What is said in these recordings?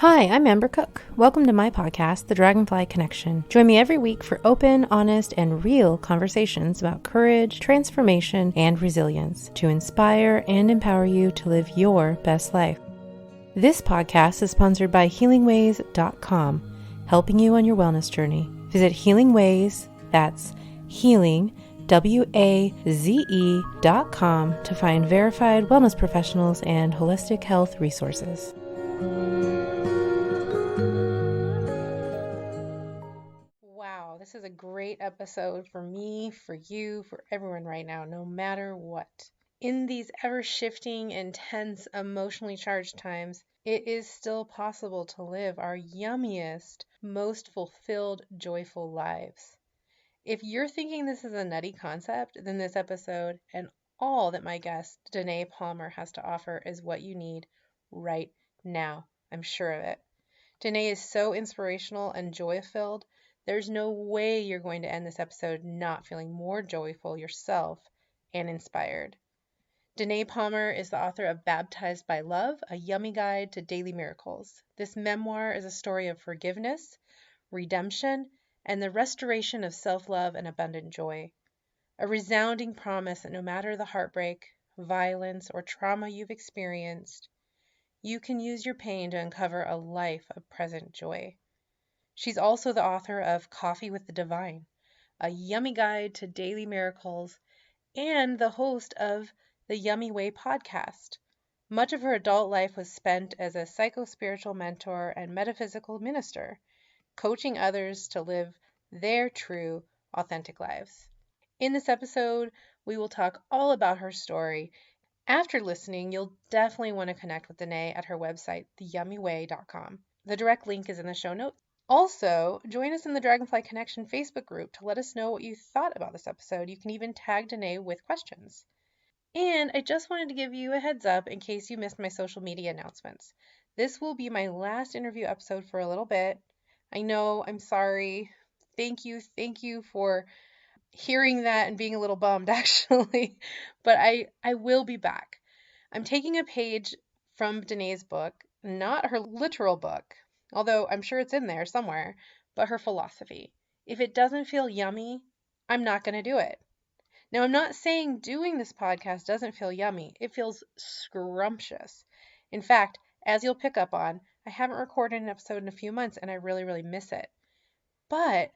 Hi, I'm Amber Cook. Welcome to my podcast, The Dragonfly Connection. Join me every week for open, honest, and real conversations about courage, transformation, and resilience to inspire and empower you to live your best life. This podcast is sponsored by healingways.com, helping you on your wellness journey. Visit healingways, that's healing, WAZE.com to find verified wellness professionals and holistic health resources. Wow, this is a great episode for me, for you, for everyone right now, no matter what. In these ever-shifting, intense, emotionally charged times, it is still possible to live our yummiest, most fulfilled, joyful lives. If you're thinking this is a nutty concept, then this episode and all that my guest, Danae Palmer, has to offer is what you need right now. I'm sure of it. Danae is so inspirational and joy-filled. There's no way you're going to end this episode not feeling more joyful yourself and inspired. Danae Palmer is the author of Baptized by Love, a yummy guide to daily miracles. This memoir is a story of forgiveness, redemption, and the restoration of self-love and abundant joy. A resounding promise that no matter the heartbreak, violence, or trauma you've experienced, you can use your pain to uncover a life of present joy. She's also the author of Coffee with the Divine, a yummy guide to daily miracles, and the host of the Yummy Way podcast. Much of her adult life was spent as a psycho-spiritual mentor and metaphysical minister, coaching others to live their true, authentic lives. In this episode, we will talk all about her story. After listening, you'll definitely want to connect with Danae at her website, theyummyway.com. The direct link is in the show notes. Also, join us in the Dragonfly Connection Facebook group to let us know what you thought about this episode. You can even tag Danae with questions. And I just wanted to give you a heads up in case you missed my social media announcements. This will be my last interview episode for a little bit. I know, I'm sorry. Thank you for hearing that and being a little bummed, actually. But I will be back. I'm taking a page from Danae's book, not her literal book, although I'm sure it's in there somewhere, but her philosophy. If it doesn't feel yummy, I'm not going to do it. Now, I'm not saying doing this podcast doesn't feel yummy. It feels scrumptious. In fact, as you'll pick up on, I haven't recorded an episode in a few months and I really, really miss it. But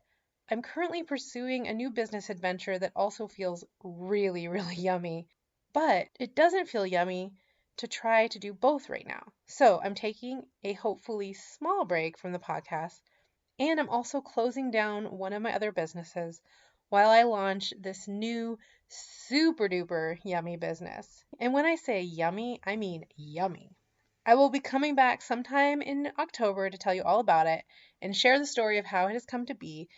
I'm currently pursuing a new business adventure that also feels really, really yummy. But it doesn't feel yummy to try to do both right now. So I'm taking a hopefully small break from the podcast, and I'm also closing down one of my other businesses while I launch this new super duper yummy business. And when I say yummy, I mean yummy. I will be coming back sometime in October to tell you all about it and share the story of how it has come to be.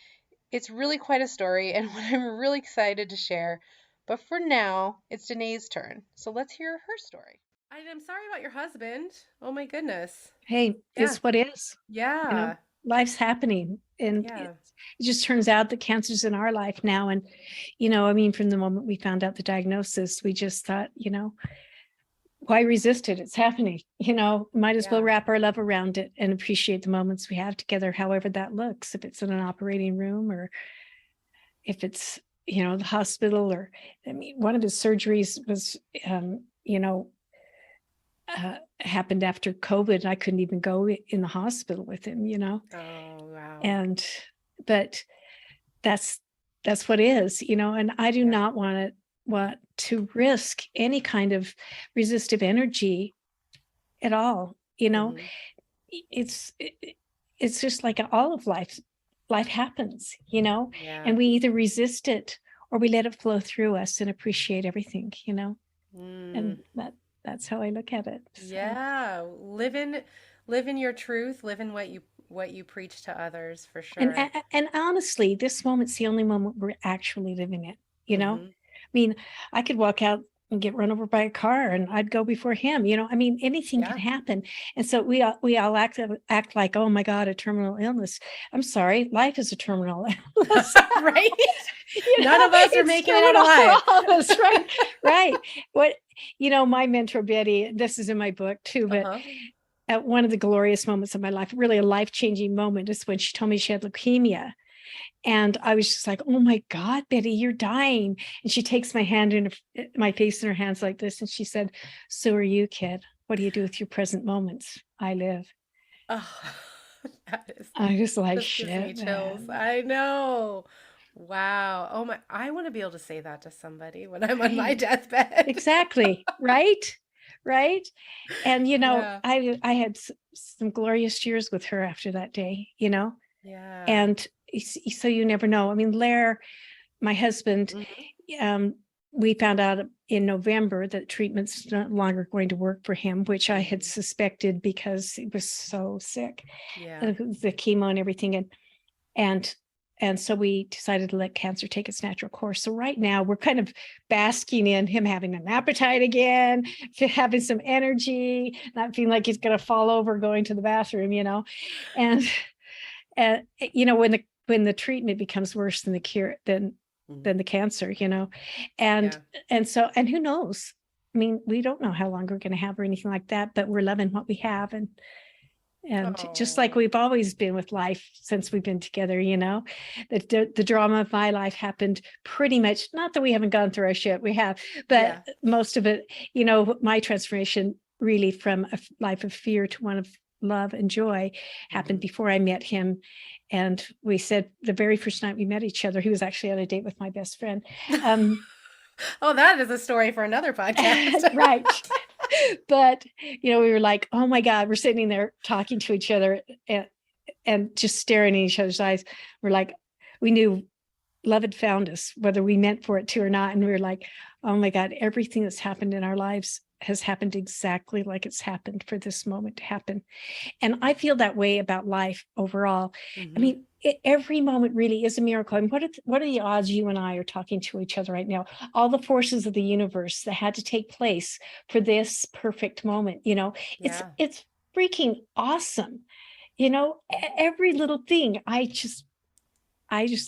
It's really quite a story and one I'm really excited to share. But for now, it's Danae's turn. So let's hear her story. I'm sorry about your husband. Oh my goodness. Hey, it's what is. Yeah. Life's happening. And it just turns out that cancer's in our life now. And, from the moment we found out the diagnosis, we just thought, why resist it? It's happening. Might as well wrap our love around it and appreciate the moments we have together, however that looks, if it's in an operating room or if it's, the hospital or, one of his surgeries was, happened after COVID. And I couldn't even go in the hospital with him, Oh, wow. But that's what is, and I do not want to risk any kind of resistive energy at all. It's just like all of life happens, and we either resist it or we let it flow through us and appreciate everything, and that's how I look at it. So. Yeah. Live in your truth, live in what you preach to others, for sure. And honestly, this moment's the only moment we're actually living it, I could walk out and get run over by a car and I'd go before him, anything can happen. And so we all act like, oh my God, a terminal illness. I'm sorry, life is a terminal illness. Right? None of us are making it alive. Right. What, my mentor, Betty, this is in my book too, but at one of the glorious moments of my life, really a life-changing moment, is when she told me she had leukemia. And I was just like, oh my God, Betty, you're dying. And she takes my hand in my face in her hands like this. And she said, so are you, kid. What do you do with your present moments? I live. Oh, that is I was like, just gives me shit, chills. man. I know. Wow. Oh my, I want to be able to say that to somebody when I'm on my Right. deathbed. Exactly. Right. Right. And, Yeah. I had some glorious years with her after that day, Yeah. and so you never know. I mean, Lair, my husband, Hmm. um, we found out in November that treatment's no longer going to work for him, which I had Hmm. suspected because he was so sick, Yeah. the chemo and everything. And and so we decided to let cancer take its natural course. So right now we're kind of basking in him having an appetite again, having some energy, not feeling like he's going to fall over going to the bathroom, and when the treatment becomes worse than the cure, Hmm. than the cancer, and Yeah. and who knows? I mean, we don't know how long we're going to have or anything like that, but we're loving what we have, and just like Oh. we've always been with life since we've been together, the drama of my life happened pretty much, not that we haven't gone through our shit, we have, but Yeah. most of it, my transformation really from a life of fear to one of love and joy happened Hmm. before I met him. And we said the very first night we met each other, he was actually on a date with my best friend. um Oh, that is a story for another podcast. right. But we were like, oh my God, we're sitting there talking to each other, and just staring in each other's eyes. We're like, we knew love had found us, whether we meant for it to or not. And we were like, oh my God, everything that's happened in our lives has happened exactly like it's happened for this moment to happen. And I feel that way about life overall. I Hmm. mean, every moment really is a miracle. And what are the odds you and I are talking to each other right now? All the forces of the universe that had to take place for this perfect moment, Yeah. it's freaking awesome. Every little thing. I just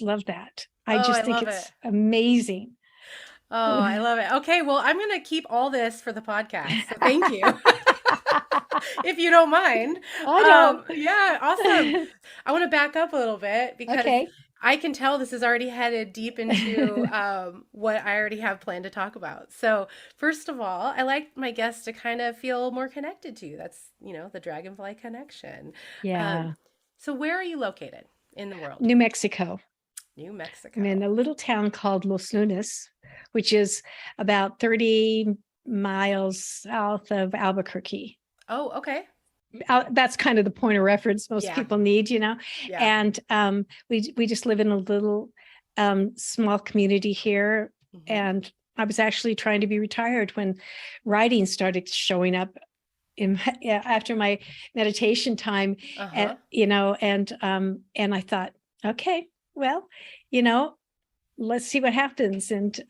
love that. I Oh, I just think love it. it's amazing. Oh, I love it. Okay, well, I'm gonna keep all this for the podcast. So thank you. If you don't mind. I don't. Yeah, awesome. I want to back up a little bit because Okay. I can tell this is already headed deep into what I already have planned to talk about. So, first of all, I like my guests to kind of feel more connected to you. That's, the dragonfly connection. Um, Yeah. so, where are you located in the world? New Mexico. New I'm in a Mexico. little town called Los Lunas, which is about 30 miles south of Albuquerque. Oh, okay. That's kind of the point of reference most Yeah, people need, yeah. and we just live in a little small community here. Hmm. And I was actually trying to be retired when writing started showing up after my meditation time, and Uh-huh. and I thought, okay, well, you know let's see what happens. And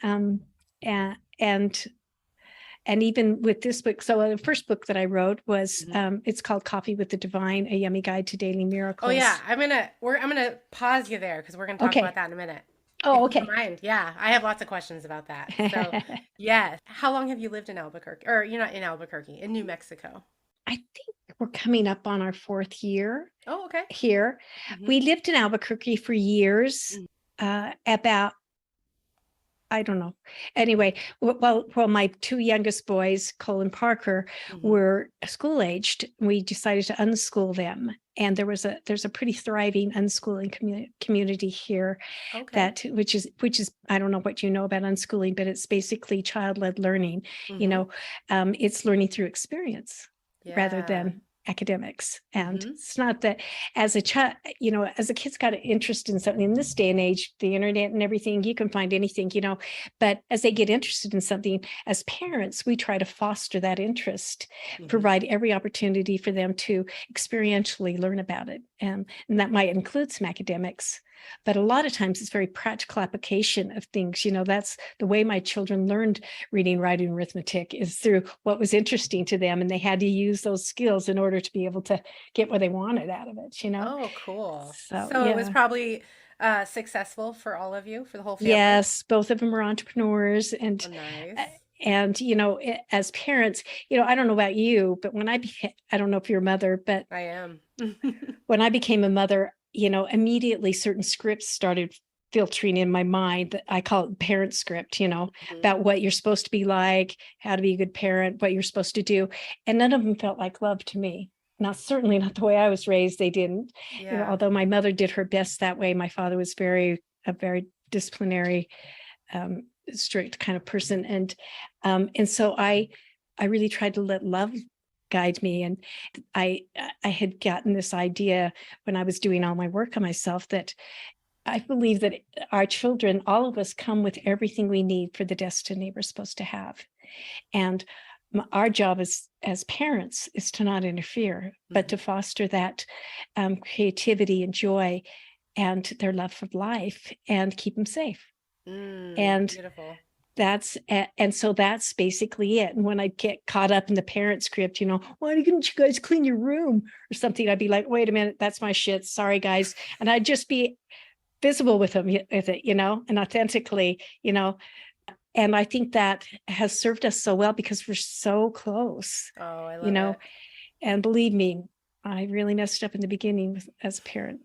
and even with this book, so the first book that I wrote was Hmm. it's called Coffee with the Divine, a yummy guide to daily Oh yeah, miracles. I'm gonna pause you there because we're gonna talk about Okay. that in a minute. If Oh, you don't okay. mind. Yeah, I have lots of questions about that. So, yes. How long have you lived in Albuquerque? Or you're not in Albuquerque, in New Mexico. I think we're coming up on our 4th year Oh, okay. here. Hmm. We lived in Albuquerque for years, about, I don't know. Anyway, well, my two youngest boys, Cole and Parker, Hmm. were school aged. We decided to unschool them, and there's a pretty thriving unschooling community here, Okay. that which is I don't know what you know about unschooling, but it's basically child led learning. You Hmm. know, it's learning through experience rather Yeah. than academics. And Hmm. it's not that as a child, as a kid's got an interest in something in this day and age, the internet and everything, you can find anything, but as they get interested in something, as parents, we try to foster that interest, Hmm. provide every opportunity for them to experientially learn about it. And that might include some academics, but a lot of times it's very practical application of things. That's the way my children learned reading, writing, arithmetic, is through what was interesting to them, and they had to use those skills in order to be able to get what they wanted out of it. Oh, cool. So So it was yeah. probably successful for all of you, for the whole family. Yes, both of them are entrepreneurs, Oh, and nice. And, as parents, I don't know about you, but when I don't know if you're a mother, but I am. when I became a mother, immediately certain scripts started filtering in my mind that I call it parent script, about what you're supposed to be like, how to be a good parent, what you're supposed to do. And none of them felt like love to me. Certainly not the way I was raised. They didn't, although my mother did her best that way. My father was a very disciplinary, strict kind of person. And so I really tried to let love guide me. And I had gotten this idea when I was doing all my work on myself that I believe that our children, all of us, come with everything we need for the destiny we're supposed to have. And our job as parents is to not interfere, but to foster that creativity and joy and their love for life and keep them safe. And beautiful. So that's basically it. And when I get caught up in the parent script, why didn't you guys clean your room or something? I'd be like, wait a minute, that's my shit. Sorry, guys. And I'd just be visible with them, with it, and authentically, and I think that has served us so well because we're so close. Oh, I love it. And believe me, I really messed up in the beginning as a parent,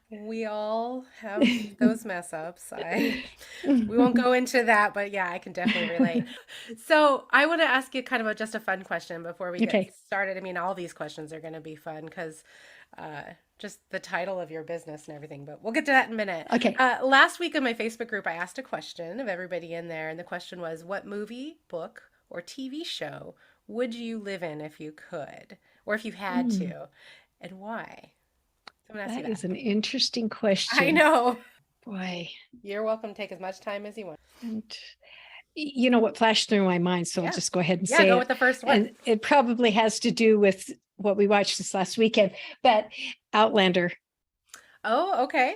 We all have those mess ups. We won't go into that, but yeah, I can definitely relate. So I want to ask you kind of just a fun question before we get started. I mean, all these questions are going to be fun because just the title of your business and everything, but we'll get to that in a minute. Okay. Last week in my Facebook group, I asked a question of everybody in there, and the question was, what movie, book, or TV show would you live in if you could, or if you had to, and why? That is an interesting question. I know. Boy. You're welcome to take as much time as you want. And what flashed through my mind, so I'll just go ahead and say go with the first one. And it probably has to do with what we watched this last weekend, but Outlander. Oh, okay.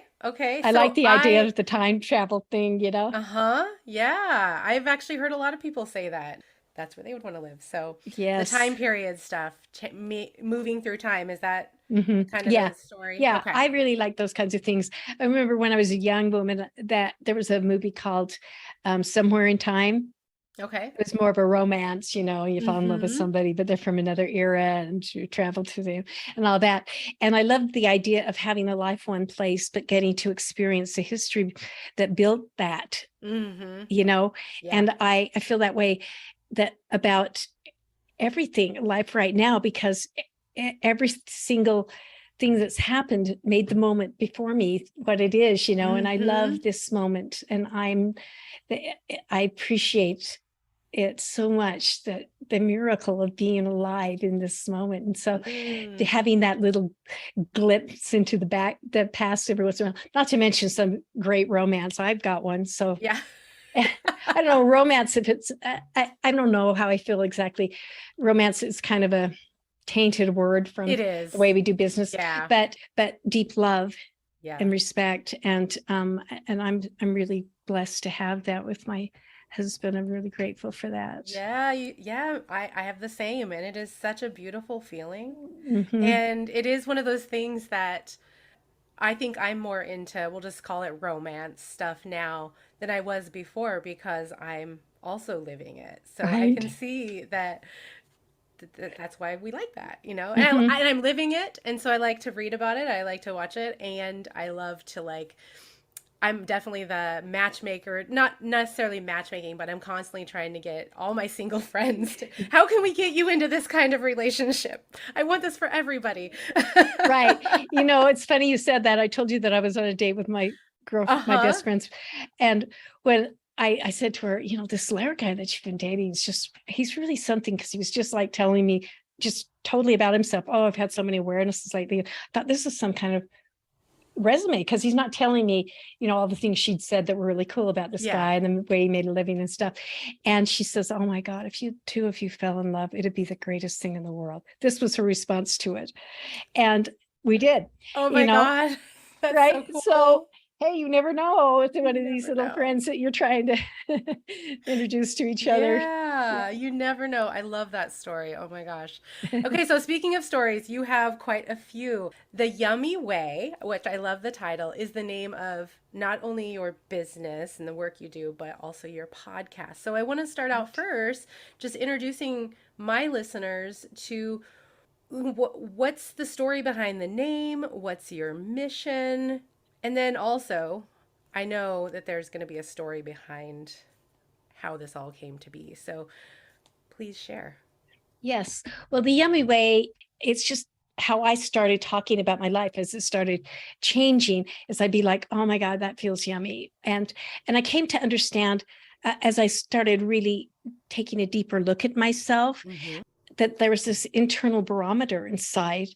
I like the idea of the time travel thing, Yeah. I've actually heard a lot of people say that. That's where they would want to live. So the time period stuff, moving through time, is that kind of the story? Yeah, okay. I really like those kinds of things. I remember when I was a young woman that there was a movie called Somewhere in Time. Okay. It was more of a romance, you fall in love with somebody, but they're from another era and you travel to them and all that. And I loved the idea of having a life one place, but getting to experience the history that built that, And I feel that way about everything in life right now, because every single thing that's happened made the moment before me what it is, and I love this moment, and I appreciate it so much, that the miracle of being alive in this moment. And so having that little glimpse into the past every once in a while, not to mention some great romance. I've got one. So yeah. I don't know, romance, if it's, I don't know how I feel exactly. Romance is kind of a tainted word from the way we do business, but deep love and respect. And I'm really blessed to have that with my husband. I'm really grateful for that. I have the same, and it is such a beautiful feeling. And it is one of those things that I think I'm more into, we'll just call it romance stuff now, than I was before, because I'm also living it. So I can see that that's why we like that, and I'm living it. And so I like to read about it. I like to watch it. And I love to I'm definitely the matchmaker, not necessarily matchmaking, but I'm constantly trying to get all my single friends to, how can we get you into this kind of relationship? I want this for everybody. Right. It's funny you said that. I told you that I was on a date with my girlfriend, my best friends. And when I said to her, this Lair guy that you've been dating he's really something, because he was just telling me just totally about himself. Oh, I've had so many awarenesses lately. I thought this is some kind of resume, because he's not telling me, all the things she'd said that were really cool about this guy and the way he made a living and stuff. And she says, oh my God, if two of you fell in love, it'd be the greatest thing in the world. This was her response to it. And we did. Oh my God. That's right. So cool. Hey, you never know with one of You these never little know. friends that you're trying to introduce to each other. Yeah, you never know. I love that story. Oh my gosh. Okay, so speaking of stories, you have quite a few. The Yummy Way, which I love the title, is the name of not only your business and the work you do, but also your podcast. So I want to start out Right. first just introducing my listeners to what's the story behind the name, what's your mission, and then also, I know that there's going to be a story behind how this all came to be. So please share. Yes. Well, the Yummy Way, it's just how I started talking about my life as it started changing, as I'd be like, oh my God, that feels yummy. And I came to understand as I started really taking a deeper look at myself, Mm-hmm. that there was this internal barometer inside,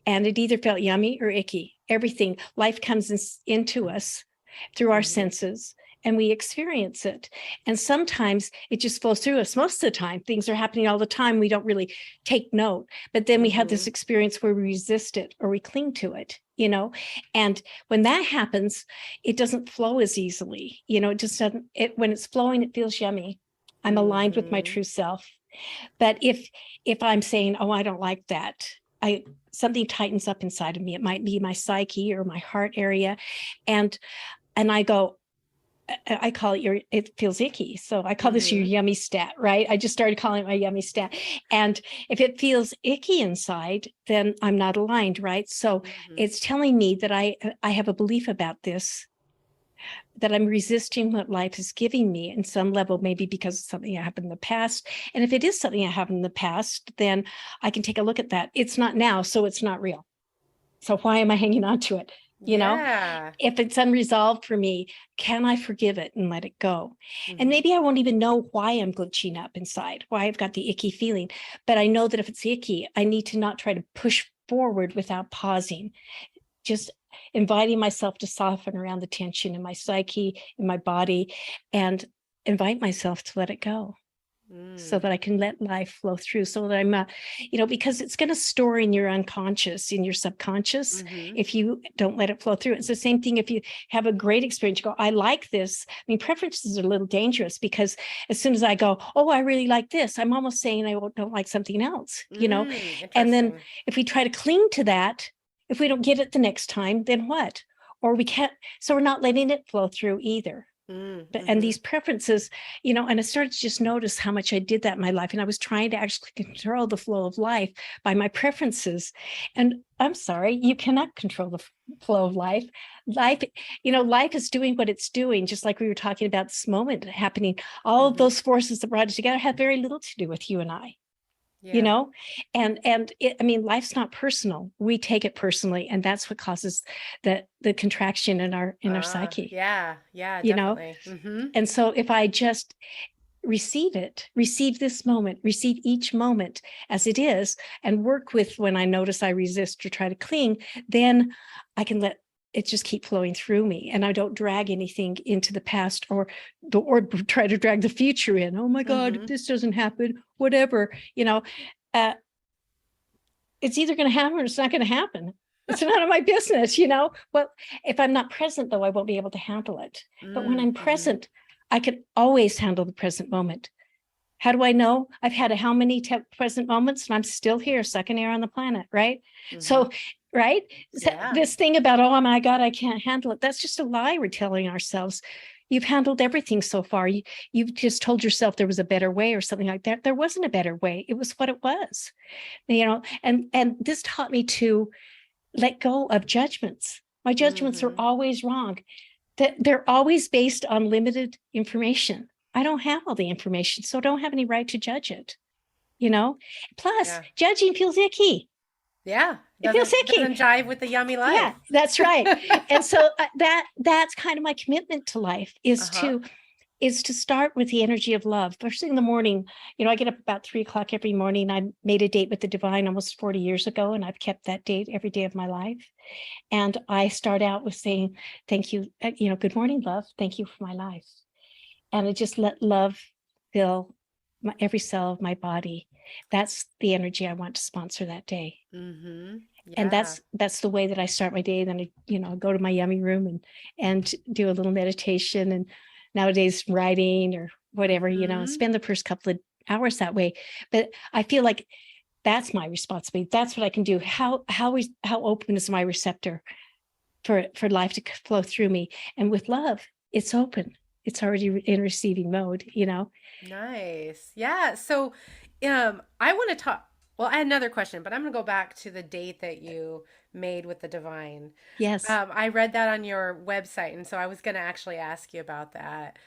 and it either felt yummy or icky. Everything, life comes into us through our Mm-hmm. senses, and we experience it. And sometimes it just flows through us. Most of the time, things are happening all the time. We don't really take note. But then we have Mm-hmm. this experience where we resist it or we cling to it, you know? And when that happens, it doesn't flow as easily. It just doesn't, when it's flowing, it feels yummy. I'm aligned with my Mm-hmm. true self. But if I'm saying, oh, I don't like that, I something tightens up inside of me. It might be my psyche or my heart area. And I go, I call it it feels icky. So I call this your Mm-hmm. yummy stat, right? I just started calling it my yummy stat. And if it feels icky inside, then I'm not aligned, right? So Mm-hmm. it's telling me that I have a belief about this, that I'm resisting what life is giving me in some level, maybe because of something that happened in the past. And if it is something that happened in the past, then I can take a look at that. It's not now, so it's not real. So why am I hanging on to it? Yeah. If it's unresolved for me, can I forgive it and let it go? And Mm-hmm. maybe I won't even know why I'm glitching up inside, why I've got the icky feeling. But I know that if it's icky, I need to not try to push forward without pausing, just inviting myself to soften around the tension in my psyche, in my body, and invite myself to let it go so Mm. that I can let life flow through, so that I'm, because it's going to store in your unconscious, in your subconscious, Mm-hmm. if you don't let it flow through. It's the same thing if you have a great experience, you go, I like this. I mean, preferences are a little dangerous because as soon as I go, oh, I really like this, I'm almost saying I don't like something else. And then Interesting. if we try to cling to that, if we don't get it the next time, then what? Or we can't, so we're not letting it flow through either. And Mm-hmm. these preferences, and I started to just notice how much I did that in my life. And I was trying to actually control the flow of life by my preferences. And I'm sorry, you cannot control the flow of life. Life is doing what it's doing, just like we were talking about this moment happening. All of Mm-hmm. those forces that brought it together have very little to do with you and I you Yeah. know I mean, life's not personal. We take it personally, and that's what causes the contraction in our Ah, psyche yeah. Yeah, you know definitely. Mm-hmm. and so if I just receive this moment, receive each moment as it is, and work with when I notice I resist or try to cling, then I can let it just keep flowing through me, and I don't drag anything into the past or try to drag the future in. Oh my God, if Mm-hmm. this doesn't happen, whatever. uh, it's either going to happen or it's not going to happen. It's none of my business. Well, if I'm not present, though, I won't be able to handle it. But when I'm Mm-hmm. present, I can always handle the present moment. How do I know? I've had how many present moments, and I'm still here, sucking air on the planet, right? Mm-hmm. So, right? Yeah. This thing about, oh my God, I can't handle it, that's just a lie we're telling ourselves. You've handled everything so far. You've just told yourself there was a better way or something like that. There wasn't a better way. It was what it was. And this taught me to let go of judgments. My judgments are Mm-hmm. always wrong. That they're always based on limited information. I don't have all the information, so I don't have any right to judge it. Plus, Yeah. judging feels icky. Yeah. It feels Doesn't icky. jive with the yummy life. Yeah, that's right. And so that's kind of my commitment to life, Uh-huh. is to start with the energy of love. First thing in the morning, I get up about 3 o'clock every morning. I made a date with the divine almost 40 years ago, and I've kept that date every day of my life. And I start out with saying, thank you, good morning, love. Thank you for my life. And I just let love fill every cell of my body. That's the energy I want to sponsor that day. Mm-hmm. And Yeah. that's the way that I start my day. Then I go to my yummy room and do a little meditation, and nowadays writing or whatever, spend the first couple of hours that way. But I feel like that's my responsibility. That's what I can do. How open is my receptor for life to flow through me? And with love, it's open. It's already in receiving mode, Nice. Yeah. So, I want to talk. Well, I had another question, but I'm going to go back to the date that you made with the divine. Yes. I read that on your website, and so I was going to actually ask you about that.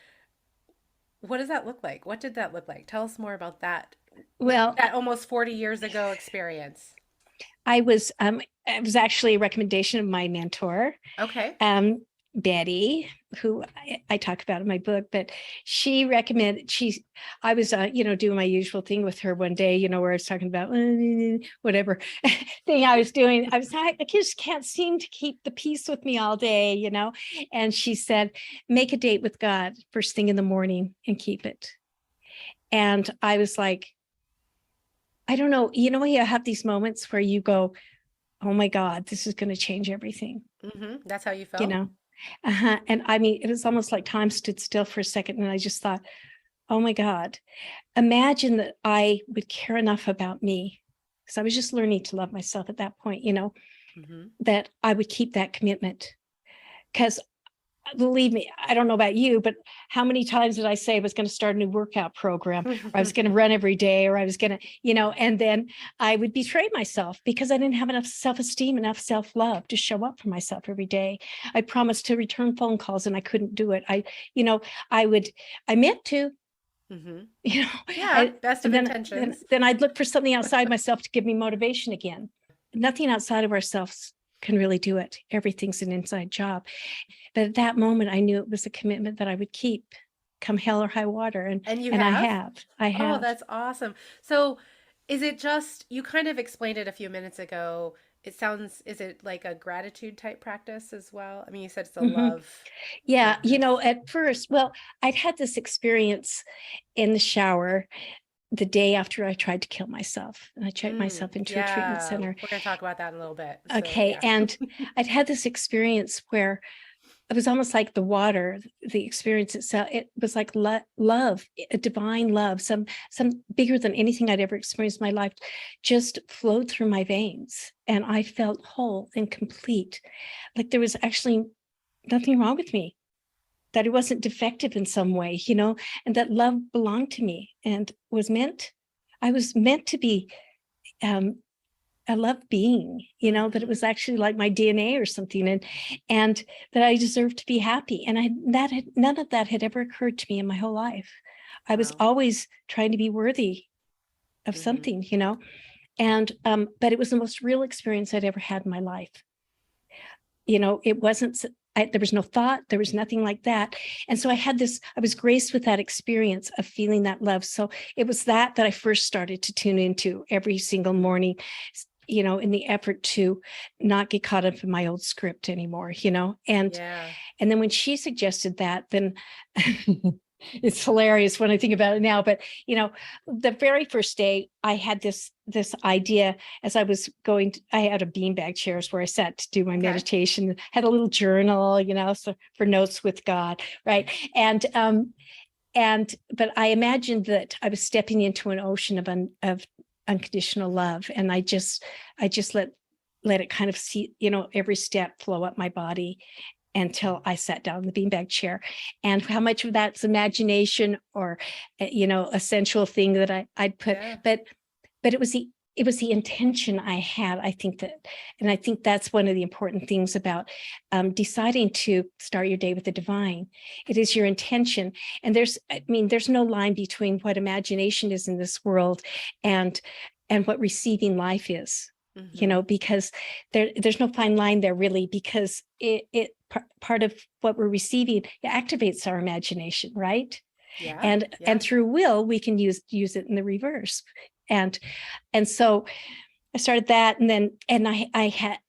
What does that look like? What did that look like? Tell us more about that. Well, That almost 40 years ago experience. I was it was actually a recommendation of my mentor, Okay. Betty, who I talk about in my book, but she recommended, I was, doing my usual thing with her one day, where I was talking about whatever thing I was doing. I just can't seem to keep the peace with me all day, and she said, make a date with God first thing in the morning and keep it. And I was like, I don't know, when you have these moments where you go, oh my God, this is going to change everything, That's how you you felt? know? And I mean, it was almost like time stood still for a second. And I just thought, oh my God, imagine that I would care enough about me. Because I was just learning to love myself at that point, Hmm. that I would keep that commitment. Because believe me, I don't know about you, but how many times did I say I was going to start a new workout program, or I was going to run every day, or I was going to, and then I would betray myself because I didn't have enough self-esteem, enough self-love to show up for myself every day. I promised to return phone calls and I couldn't do it. I meant to, Hmm. you know, Yeah, best of and intentions. then I'd look for something outside myself to give me motivation again. Nothing outside of ourselves can really do it. Everything's an inside job. But at that moment, I knew it was a commitment that I would keep, come hell or high water. And And you and I have? have. I Oh, have. that's awesome. So, is it just, you kind of explained it a few minutes ago. It sounds, is it like a gratitude type practice as well? I mean, you said it's a Hmm. love Yeah, practice. at first, well, I'd had this experience in the shower the day after I tried to kill myself. And I checked myself into a treatment Yeah, center. we're going to talk about that in a little bit. So, Okay. yeah. And I'd had this experience where it was almost like the water, the experience itself. It was like love, a divine love, some bigger than anything I'd ever experienced in my life, just flowed through my veins, and I felt whole and complete, like there was actually nothing wrong with me, that it wasn't defective in some way, and that love belonged to me and I was meant to be um, a love being, that it Hmm. was actually like my DNA or something, and that I deserved to be happy. And none of that had ever occurred to me in my whole life. I was Wow. always trying to be worthy of Hmm. something, and but it was the most real experience I'd ever had in my life. It wasn't, there was no thought, there was nothing like that. And so I was graced with that experience of feeling that love. So it was that I first started to tune into every single morning, in the effort to not get caught up in my old script anymore, Yeah. and then when she suggested that, then it's hilarious when I think about it now. But the very first day, I had this idea as I was going. I had a beanbag chairs where I sat to do my Okay. meditation. Had a little journal, so for notes with God, right? But I imagined that I was stepping into an ocean of unconditional love, and I just let it kind of see, every step flow up my body until I sat down in the beanbag chair. And how much of that's imagination or, a sensual thing that I'd put, Yeah. but it was the intention I had. And I think that's one of the important things about deciding to start your day with the divine. It is your intention. And there's no line between what imagination is in this world and what receiving life is, Hmm. because there's no fine line there really, because part of what we're receiving activates our imagination, right? Yeah. And Yeah. through will, we can use it in the reverse. And so I started that, and I had,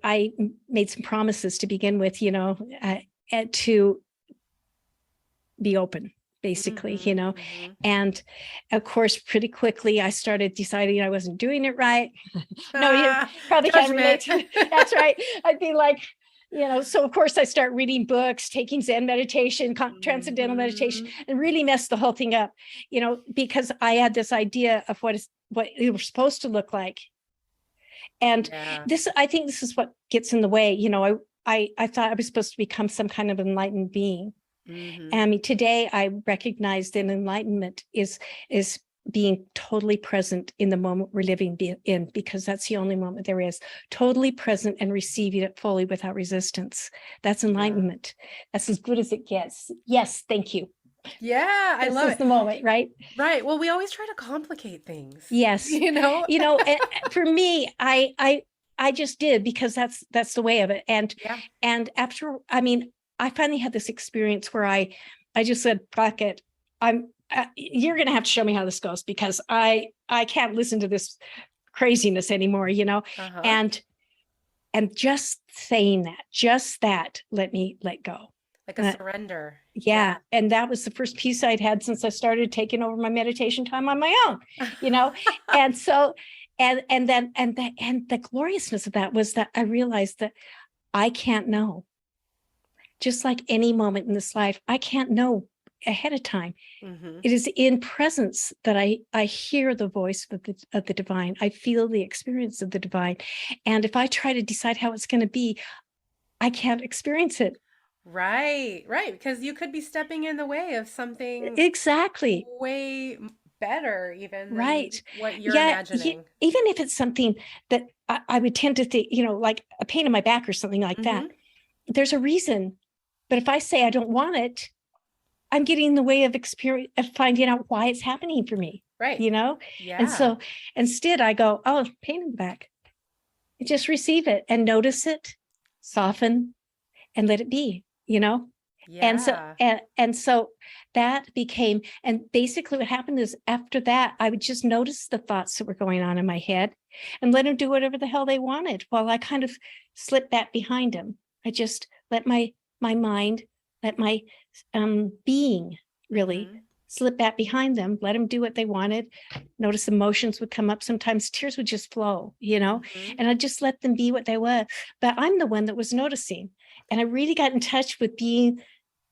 I made some promises to begin with, to be open. basically, Mm-hmm. and of course, pretty quickly, I started deciding I wasn't doing it right. No, you probably can't relate to that's right. I'd be like, so of course I start reading books, taking Zen meditation, transcendental meditation, and really mess the whole thing up, because I had this idea of what it was supposed to look like. And I think this is what gets in the way. I thought I was supposed to become some kind of enlightened being. Mm-hmm. And I mean, today I recognize that enlightenment is being totally present in the moment we're living in, because that's the only moment there is. Totally present and receiving it fully without resistance. That's enlightenment. That's as good as it gets. Yes, thank you. Yeah, I love it. This is the moment, right? Right. Well, we always try to complicate things. Yes. And for me, I just did, because that's the way of it. And after, I mean, I finally had this experience where I just said, fuck it. You're going to have to show me how this goes, because I can't listen to this craziness anymore, and just saying that let me let go. Like a surrender. Yeah. And that was the first piece I'd had since I started taking over my meditation time on my own, and so, and the gloriousness of that was that I realized that I can't know. Just like any moment in this life, I can't know ahead of time. Mm-hmm. It is in presence that I hear the voice of the divine. I feel the experience of the divine. And if I try to decide how it's going to be, I can't experience it. Right. Because you could be stepping in the way of something exactly way better even than right. what you're imagining. Even if it's something that I would tend to think, like a pain in my back or something like that, there's a reason. But if I say I don't want it, I'm getting in the way of finding out why it's happening for me. Right. Yeah. And so instead I go, oh, pain in the back. Just receive it and notice it, soften, and let it be, Yeah. And so that became, and basically what happened is after that, I would just notice the thoughts that were going on in my head and let them do whatever the hell they wanted, while I kind of slipped back behind them. I just let my mind, let my being really slip back behind them, let them do what they wanted. Notice emotions would come up. Sometimes tears would just flow, and I just let them be what they were. But I'm the one that was noticing. And I really got in touch with being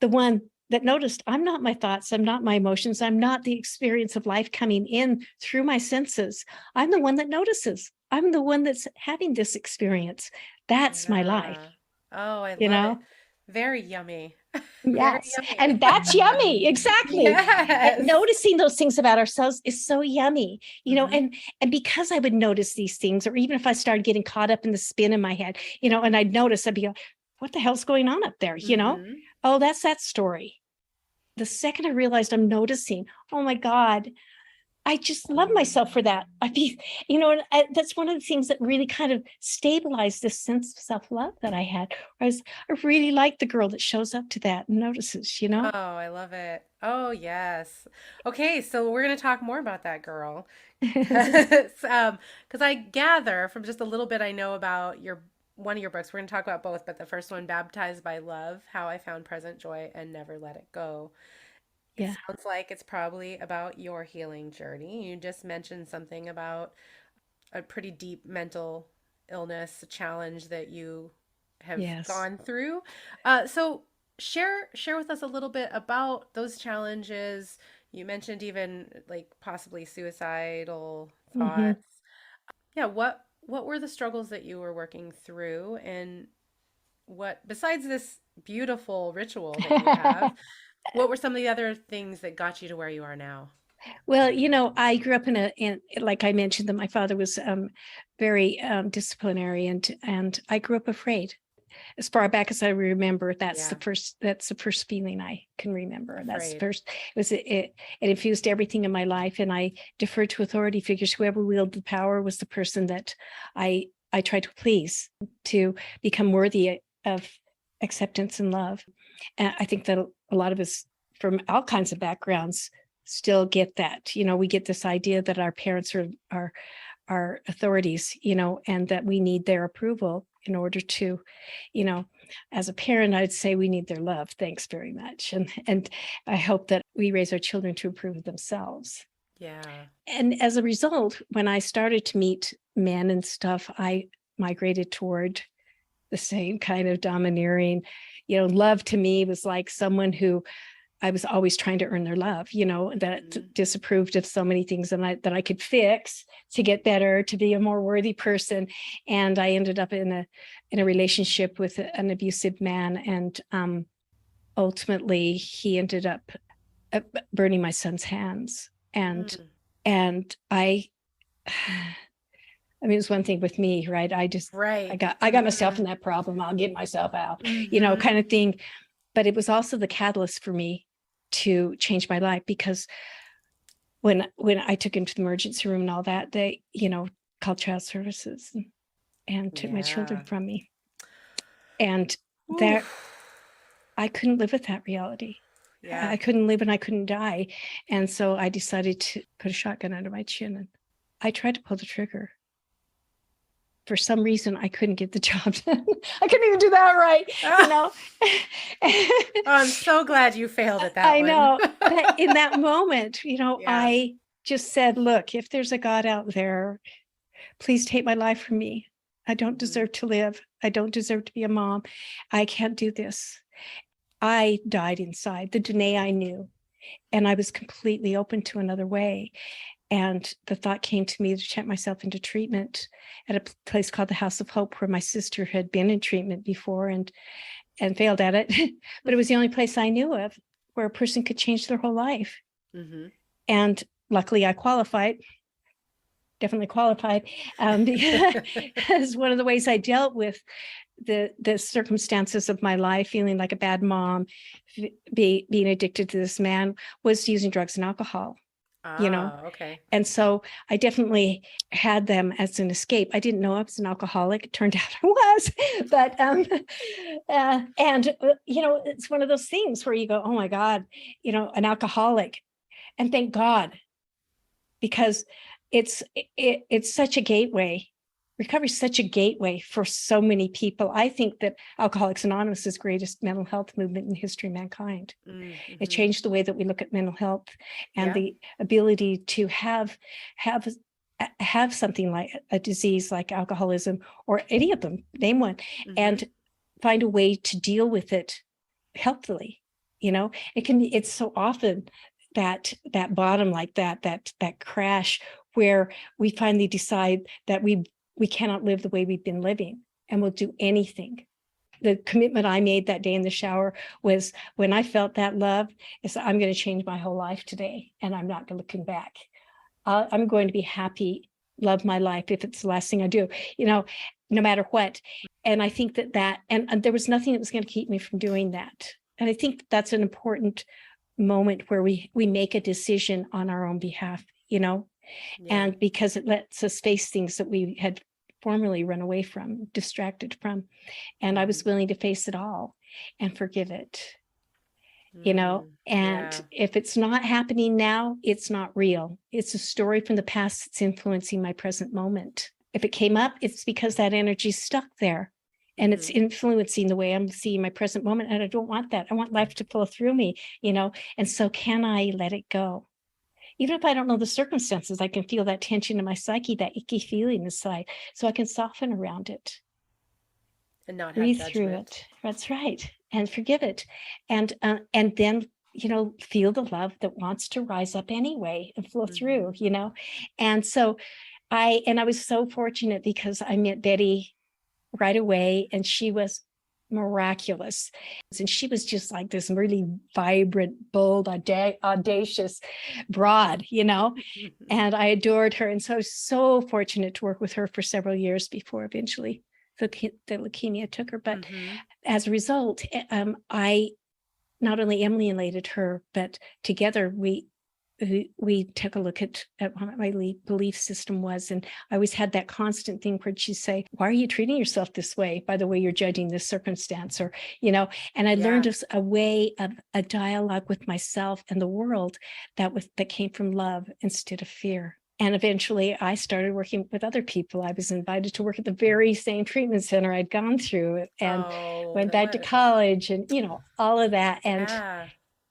the one that noticed I'm not my thoughts. I'm not my emotions. I'm not the experience of life coming in through my senses. I'm the one that notices. I'm the one that's having this experience. That's my life. Oh, I love it. Very yummy. Yes. Very yummy. And that's yummy. Exactly. Yes. And noticing those things about ourselves is so yummy, and because I would notice these things, or even if I started getting caught up in the spin in my head, and I'd notice, I'd be like, what the hell's going on up there? Oh, that's that story. The second I realized I'm noticing, oh my God, I just love myself for that. I mean, that's one of the things that really kind of stabilized this sense of self-love that I had. I really like the girl that shows up to that and notices, Oh, I love it. Oh, yes. Okay, so we're going to talk more about that girl. Because I gather from just a little bit I know about one of your books, we're going to talk about both, but the first one, Baptized by Love, How I Found Present Joy and Never Let It Go. It sounds like it's probably about your healing journey. You just mentioned something about a pretty deep mental illness, a challenge that you have gone through. So share with us a little bit about those challenges. You mentioned even like possibly suicidal thoughts. Yeah, what were the struggles that you were working through, and what, besides this beautiful ritual that you have, what were some of the other things that got you to where you are now? Well, I grew up in like I mentioned, that my father was very disciplinary, and I grew up afraid. As far back as I remember, that's the first feeling I can remember. Afraid. That's the first. It infused everything in my life, and I deferred to authority figures. Whoever wielded the power was the person that I tried to please, to become worthy of acceptance and love. And I think that a lot of us from all kinds of backgrounds still get that. We get this idea that our parents are authorities, and that we need their approval in order to, as a parent, I'd say we need their love. Thanks very much. And I hope that we raise our children to improve of themselves. Yeah. And as a result, when I started to meet men and stuff, I migrated toward the same kind of domineering. Love to me was like someone who I was always trying to earn their love, that disapproved of so many things that I could fix to get better, to be a more worthy person. And I ended up in a relationship with an abusive man. And ultimately he ended up burning my son's hands. And I mean, it's one thing with me, right? I got myself in that problem. I'll get myself out, kind of thing. But it was also the catalyst for me to change my life, because when I took him to the emergency room and all that, they, called child services and took my children from me. And that I couldn't live with that reality. Yeah. I couldn't live and I couldn't die. And so I decided to put a shotgun under my chin, and I tried to pull the trigger. For some reason, I couldn't get the job done. I couldn't even do that right, I'm so glad you failed at that I know. But in that moment, I just said, look, if there's a God out there, please take my life from me. I don't deserve to live. I don't deserve to be a mom. I can't do this. I died inside, the Danae I knew, and I was completely open to another way. And the thought came to me to check myself into treatment at a place called the House of Hope, where my sister had been in treatment before and failed at it. But it was the only place I knew of where a person could change their whole life. And luckily I definitely qualified. As one of the ways I dealt with the circumstances of my life, feeling like a bad mom, being addicted to this man, was using drugs and alcohol. Okay. And so I definitely had them as an escape. I didn't know I was an alcoholic. It turned out I was, but, it's one of those things where you go, oh my God, an alcoholic. And thank God, because it's such a gateway. Recovery is such a gateway for so many people. I think that Alcoholics Anonymous is the greatest mental health movement in the history of mankind. It changed the way that we look at mental health and the ability to have something like a disease like alcoholism, or any of them, name one, and find a way to deal with it healthily. It's so often that bottom, like that crash, where we finally decide that we cannot live the way we've been living, and we'll do anything. The commitment I made that day in the shower was, when I felt that love, is I'm going to change my whole life today, and I'm not looking back. I'm going to be happy, love my life, if it's the last thing I do, no matter what. And I think that and there was nothing that was going to keep me from doing that. And I think that's an important moment where we make a decision on our own behalf, and because it lets us face things that we had formerly run away from, distracted from. And I was willing to face it all and forgive it, and if it's not happening now, it's not real. It's a story from the past that's influencing my present moment. If it came up, it's because that energy's stuck there, and it's influencing the way I'm seeing my present moment. And I don't want that. I want life to flow through me, and so can I let it go? Even if I don't know the circumstances, I can feel that tension in my psyche, that icky feeling inside, so I can soften around it. And not breathe through it. That's right. And forgive it. And then, feel the love that wants to rise up anyway and flow through, And so I was so fortunate, because I met Betty right away, and she was miraculous. And she was just like this really vibrant, bold, audacious broad, and I adored her. And so I was so fortunate to work with her for several years before eventually the leukemia took her. But as a result, I not only emulated her, but together we took a look at what my belief system was. And I always had that constant thing where she'd say, why are you treating yourself this way, by the way you're judging this circumstance? Or, and I learned a way of a dialogue with myself and the world that came from love instead of fear. And eventually I started working with other people. I was invited to work at the very same treatment center I'd gone through, and went back to college, and, all of that. And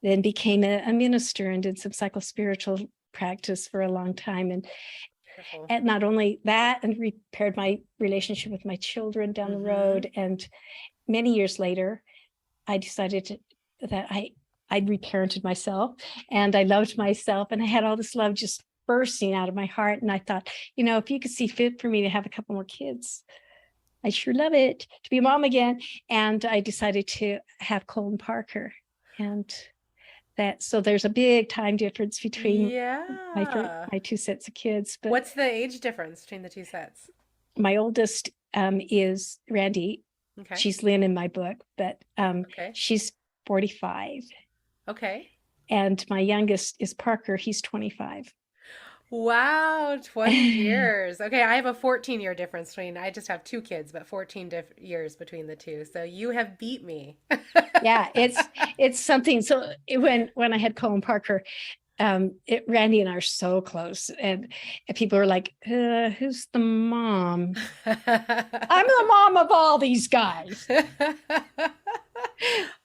then became a minister and did some psychospiritual practice for a long time. And not only that, and repaired my relationship with my children down the road. And many years later, I decided that I'd reparented myself, and I loved myself, and I had all this love just bursting out of my heart. And I thought, if you could see fit for me to have a couple more kids, I sure love it to be a mom again. And I decided to have Cole and Parker. And so there's a big time difference between my two sets of kids. But what's the age difference between the two sets? My oldest is Randy. Okay. She's Lynn in my book, but she's 45. Okay. And my youngest is Parker. He's 25. Wow, 20 years. Okay, I have a 14-year difference between, I just have two kids, but 14 years between the two. So you have beat me. Yeah, it's something. So when I had Cole and Parker, Randy and I are so close, and people are like, who's the mom? I'm the mom of all these guys.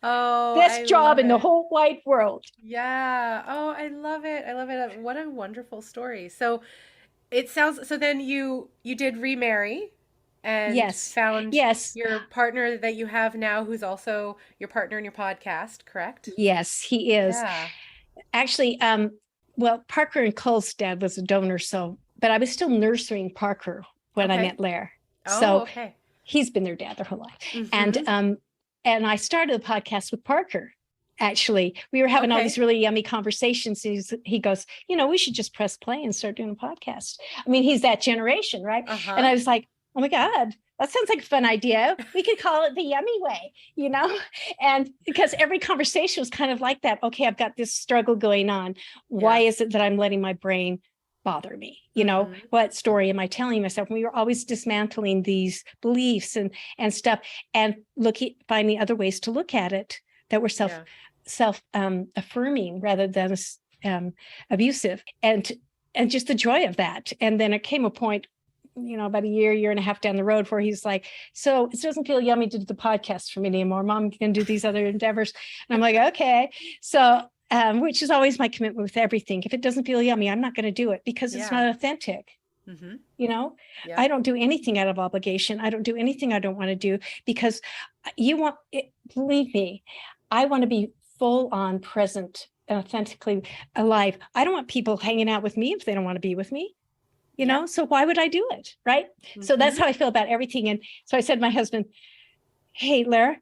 Best job in the whole wide world. Yeah. Oh, I love it. I love it. What a wonderful story. So it sounds, so then you did remarry and found your partner that you have now, who's also your partner in your podcast, correct? Yes, he is. Yeah. Actually, Parker and Cole's dad was a donor, but I was still nursing Parker when I met Lair. So he's been their dad their whole life. And I started the podcast with Parker. Actually, we were having all these really yummy conversations. He goes, we should just press play and start doing a podcast. I mean, he's that generation, right? And I was like, oh my God, that sounds like a fun idea. We could call it the Yummy Way, and because every conversation was kind of like that. Okay, I've got this struggle going on. Why is it that I'm letting my brain bother me? What story am I telling myself? And we were always dismantling these beliefs and stuff, and finding other ways to look at it that were self affirming rather than abusive, and just the joy of that. And then it came a point, about a year and a half down the road, where he's like, so it doesn't feel yummy to do the podcast for me anymore. Mom can do these other endeavors. And I'm like, okay. So, which is always my commitment with everything. If it doesn't feel yummy, I'm not going to do it, because it's not authentic. I don't do anything out of obligation. I don't do anything I don't want to do, because believe me, I want to be full on present and authentically alive. I don't want people hanging out with me if they don't want to be with me. So why would I do it? Right. So that's how I feel about everything. And so I said to my husband, hey, Lair,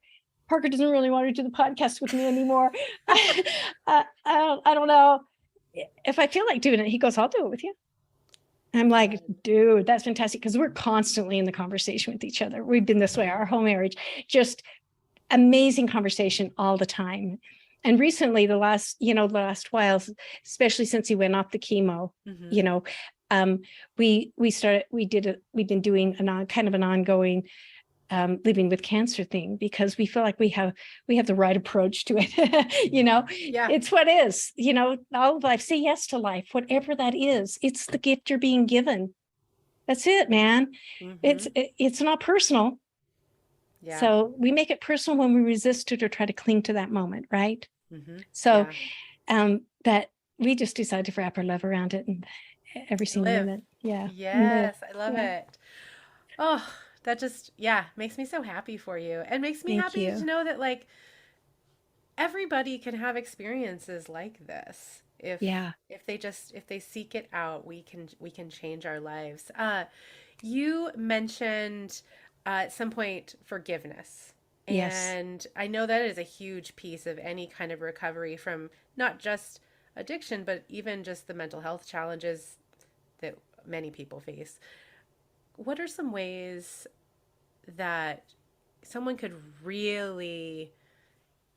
Parker doesn't really want to do the podcast with me anymore. I don't know if I feel like doing it. He goes, I'll do it with you. I'm like, dude, that's fantastic. Because we're constantly in the conversation with each other. We've been this way our whole marriage, just amazing conversation all the time. And recently, the last while, especially since he went off the chemo, we've been doing kind of an ongoing living with cancer thing, because we feel like we have the right approach to it. It's what is, all of life. Say yes to life, whatever that is. It's the gift you're being given. That's it, man. It's not personal. Yeah. So we make it personal when we resist it or try to cling to that moment, right? So that we just decided to wrap our love around it, and every single minute. Yeah. Yes, I love it. Oh, that just makes me so happy for you, and makes me happy to know that everybody can have experiences like this. If they seek it out, we can change our lives. You mentioned at some point forgiveness. And I know that is a huge piece of any kind of recovery from not just addiction, but even just the mental health challenges that many people face. What are some ways that someone could really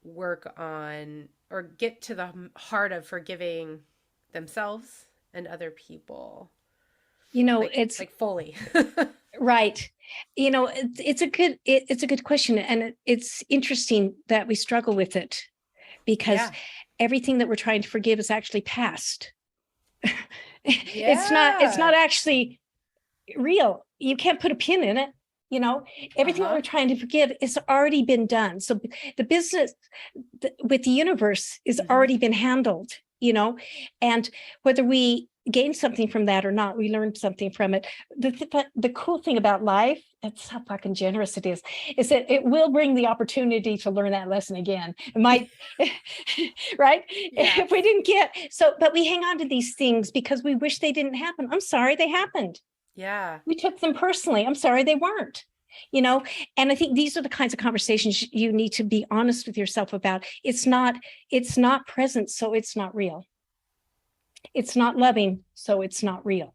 work on or get to the heart of forgiving themselves and other people? It's like fully. Right. It's a good question. And it's interesting that we struggle with it, because everything that we're trying to forgive is actually past. It's not actually real. You can't put a pin in it. Everything that we're trying to forgive has already been done. So the business with the universe is already been handled, and whether we gain something from that or not, we learned something from it. The cool thing about life, that's how fucking generous it is that it will bring the opportunity to learn that lesson again. It might, right? Yeah. If we didn't but we hang on to these things because we wish they didn't happen. I'm sorry they happened. Yeah. We took them personally. I'm sorry they weren't, and I think these are the kinds of conversations you need to be honest with yourself about. It's not present, so it's not real. It's not loving, so it's not real.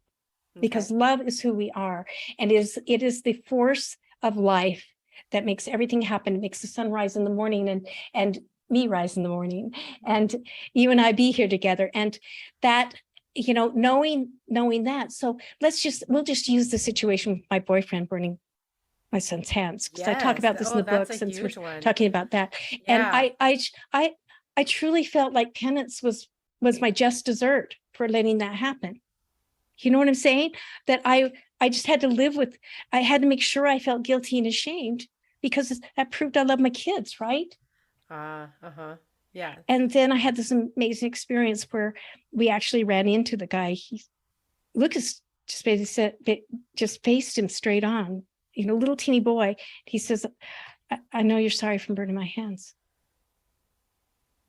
Okay. Because love is who we are, and it is the force of life that makes everything happen. It makes the sun rise in the morning and me rise in the morning, and you and I be here together. And that, knowing that. So we'll just use the situation with my boyfriend burning my son's hands, because I talk about this in the book, since we're talking about that. Yeah. And I truly felt like penance was my just dessert for letting that happen. You know what I'm saying? That I just had to live with, I had to make sure I felt guilty and ashamed, because that proved I love my kids, right? Yeah. And then I had this amazing experience where we actually ran into the guy. Lucas just basically said, just faced him straight on, little teeny boy. He says, I know you're sorry for burning my hands.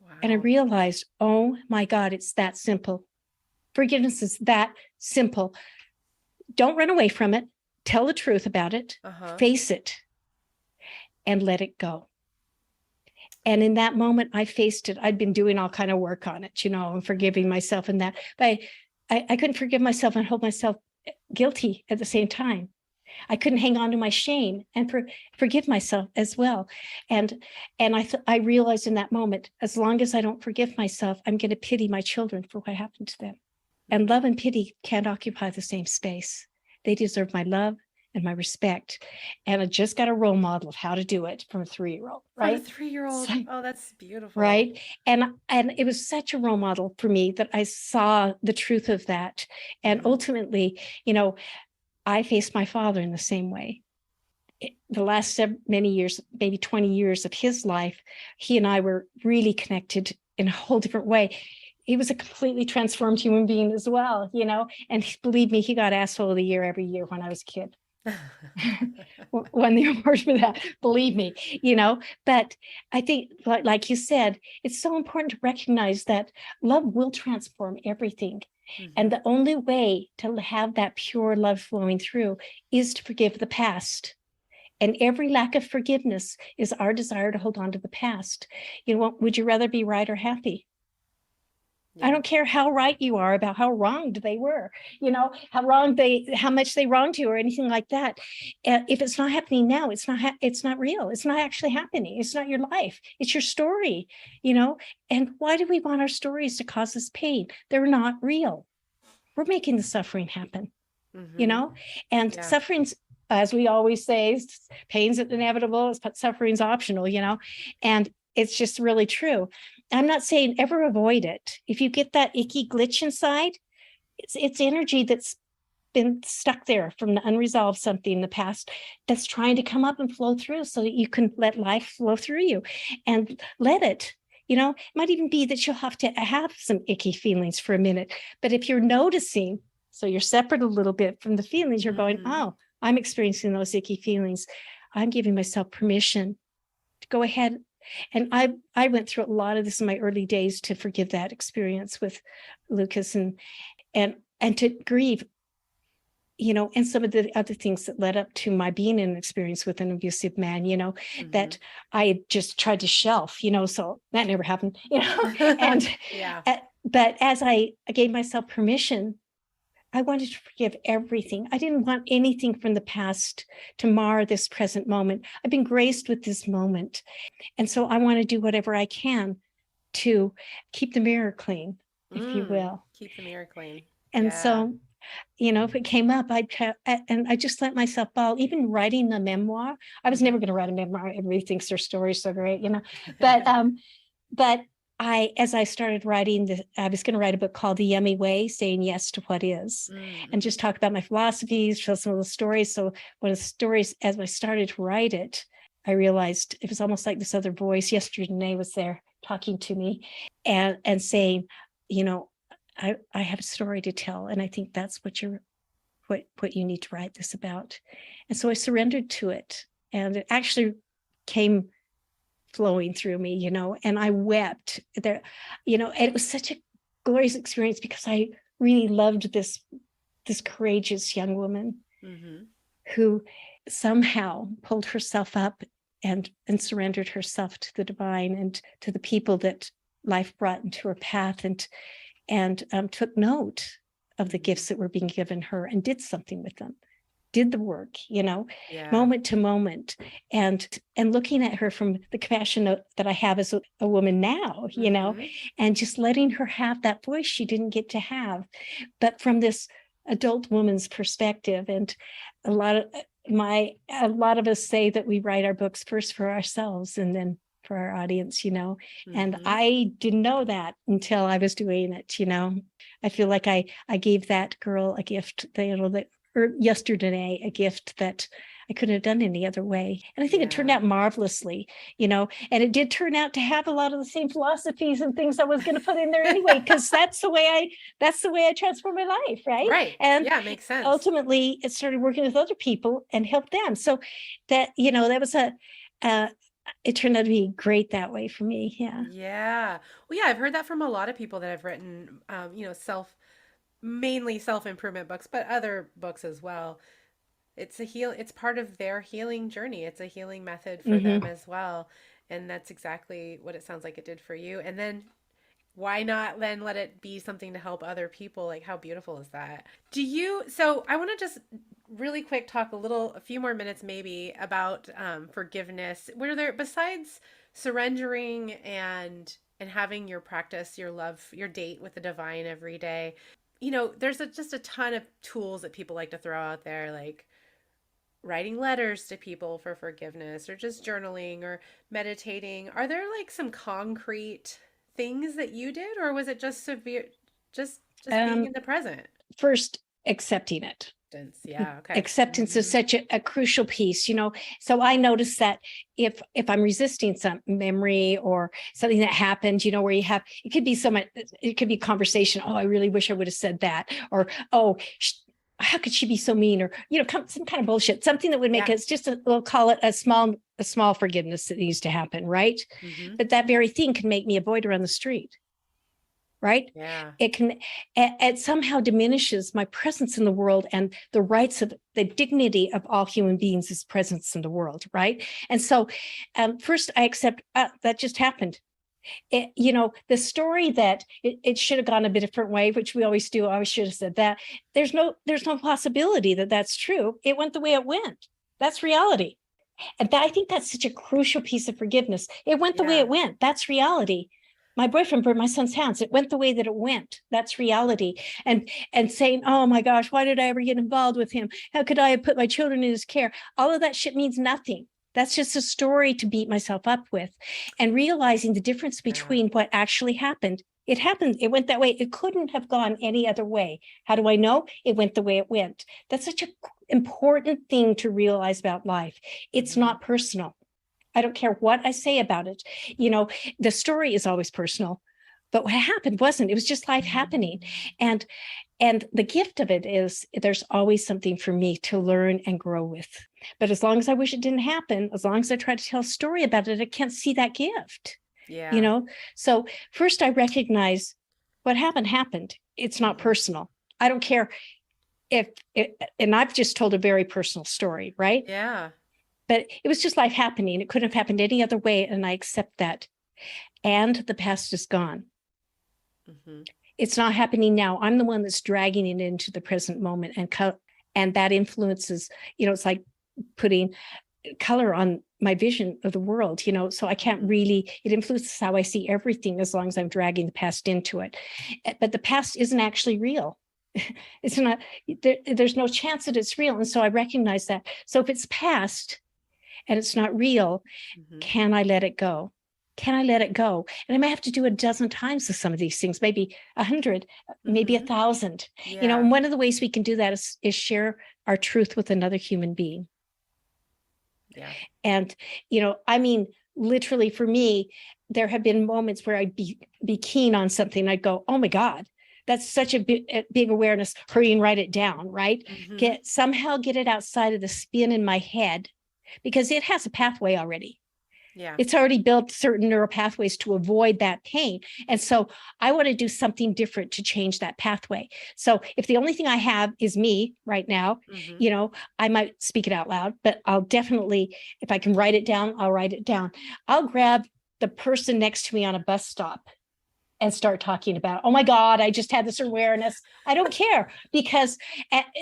Wow. And I realized, oh my God, it's that simple. Forgiveness is that simple. Don't run away from it. Tell the truth about it. Face it and let it go. And in that moment, I faced it. I'd been doing all kind of work on it, and forgiving myself and that. But I couldn't forgive myself and hold myself guilty at the same time. I couldn't hang on to my shame and forgive myself as well. And I realized in that moment, as long as I don't forgive myself, I'm going to pity my children for what happened to them. And love and pity can't occupy the same space. They deserve my love and my respect. And I just got a role model of how to do it from a 3-year-old, right? From a 3-year-old. Oh, that's beautiful. Right. And it was such a role model for me that I saw the truth of that. And ultimately, I faced my father in the same way. The last many years, maybe 20 years of his life, he and I were really connected in a whole different way. He was a completely transformed human being as well, and believe me, he got asshole of the year every year when I was a kid. Won the award for that, believe me, but I think, like you said, it's so important to recognize that love will transform everything. And the only way to have that pure love flowing through is to forgive the past. And every lack of forgiveness is our desire to hold on to the past. Would you rather be right or happy? Yeah. I don't care how right you are about how wronged they were, how much they wronged you or anything like that. If it's not happening now, it's not real. It's not actually happening. It's not your life. It's your story, and why do we want our stories to cause us pain? They're not real. We're making the suffering happen, and suffering's, as we always say, pain's inevitable, but suffering's optional, and it's just really true. I'm not saying ever avoid it. If you get that icky glitch inside, it's energy that's been stuck there from the unresolved something in the past that's trying to come up and flow through so that you can let life flow through you and let it. It might even be that you'll have to have some icky feelings for a minute. But if you're noticing, so you're separate a little bit from the feelings, you're going, oh, I'm experiencing those icky feelings. I'm giving myself permission to go ahead. And I went through a lot of this in my early days to forgive that experience with Lucas and to grieve, and some of the other things that led up to my being in an experience with an abusive man, that I just tried to shelf, so that never happened, and but as I gave myself permission, I wanted to forgive everything. I didn't want anything from the past to mar this present moment. I've been graced with this moment. And so I want to do whatever I can to keep the mirror clean, if you will. Keep the mirror clean. And so, if it came up, I just let myself fall. Even writing the memoir, I was never going to write a memoir. Everybody thinks their story is so great, but as I started writing, I was going to write a book called The Yummy Way, Saying Yes to What Is, and just talk about my philosophies, tell some of the stories. So one of the stories, as I started to write it, I realized it was almost like this other voice. Yesterday, Danae was there talking to me and saying, I have a story to tell. And I think that's what you need to write this about. And so I surrendered to it. And it actually came flowing through me, and I wept there, and it was such a glorious experience because I really loved this courageous young woman who somehow pulled herself up and surrendered herself to the divine and to the people that life brought into her path, and took note of the gifts that were being given her and did something with them, did the work, moment to moment, and looking at her from the compassion that I have as a woman now, and just letting her have that voice she didn't get to have, but from this adult woman's perspective. And a lot of us say that we write our books first for ourselves and then for our audience, and I didn't know that until I was doing it. I feel like I gave that girl a gift, yesterday, a gift that I couldn't have done any other way. And I think it turned out marvelously, and it did turn out to have a lot of the same philosophies and things I was going to put in there anyway, because that's the way I transform my life. Right. And makes sense. Ultimately it started working with other people and helped them. So that, that was it turned out to be great that way for me. Yeah. Well, I've heard that from a lot of people that have written, mainly self-improvement books, but other books as well. It's part of their healing journey. It's a healing method for them as well. And that's exactly what it sounds like it did for you. And then why not then let it be something to help other people? Like, how beautiful is that? So I want to just really quick talk a few more minutes maybe about forgiveness. Were there, besides surrendering and having your practice, your love, your date with the divine every day, there's just a ton of tools that people like to throw out there, like writing letters to people for forgiveness, or just journaling or meditating. Are there like some concrete things that you did, or was it just severe, just being in the present? First, accepting it. Yeah. Okay. Acceptance is such a crucial piece, So I noticed that if I'm resisting some memory or something that happened, where you have, it could be a conversation. Oh, I really wish I would have said that. Or, oh, how could she be so mean? Or, some kind of bullshit, something that would make us we'll call it a small forgiveness that needs to happen. Right. But that very thing can make me avoid her on the street. Right. Yeah. It somehow diminishes my presence in the world and the rights of the dignity of all human beings is presence in the world. Right. And so first I accept that just happened. The story that it should have gone a bit different way, which we always do. I always should have said that. There's no possibility that that's true. It went the way it went. That's reality. And I think that's such a crucial piece of forgiveness. It went the way it went. That's reality. My boyfriend burned my son's house. It went the way that it went. That's reality. And saying, oh my gosh, why did I ever get involved with him? How could I have put my children in his care? All of that shit means nothing. That's just a story to beat myself up with. And realizing the difference between what actually happened. It happened. It went that way. It couldn't have gone any other way. How do I know? It went the way it went. That's such an important thing to realize about life. It's not personal. I don't care what I say about it. The story is always personal, but what happened wasn't. It was just life happening. And the gift of it is there's always something for me to learn and grow with. But as long as I wish it didn't happen, as long as I try to tell a story about it, I can't see that gift. Yeah. So first I recognize what happened. It's not personal. I don't care and I've just told a very personal story, right? Yeah. But it was just life happening. It couldn't have happened any other way. And I accept that. And the past is gone. It's not happening now. I'm the one that's dragging it into the present moment. And that influences, it's like putting color on my vision of the world, so I can't really, it influences how I see everything as long as I'm dragging the past into it. But the past isn't actually real. It's not, there's no chance that it's real. And so I recognize that. So if it's past, and it's not real, can I let it go? can I let it go? And I might have to do a dozen times with some of these things, maybe 100, maybe 1,000. Yeah. And one of the ways we can do that is share our truth with another human being. Yeah. And, I mean, literally for me, there have been moments where I'd be keen on something. I'd go, oh my God, that's such a big awareness. Hurry and write it down, right? Somehow get it outside of the spin in my head, because it has a pathway already. Yeah. It's already built certain neural pathways to avoid that pain. And so I want to do something different to change that pathway. So if the only thing I have is me right now, I might speak it out loud, but I'll definitely, if I can write it down, I'll write it down. I'll grab the person next to me on a bus stop and start talking about, oh my God, I just had this awareness. I don't care, because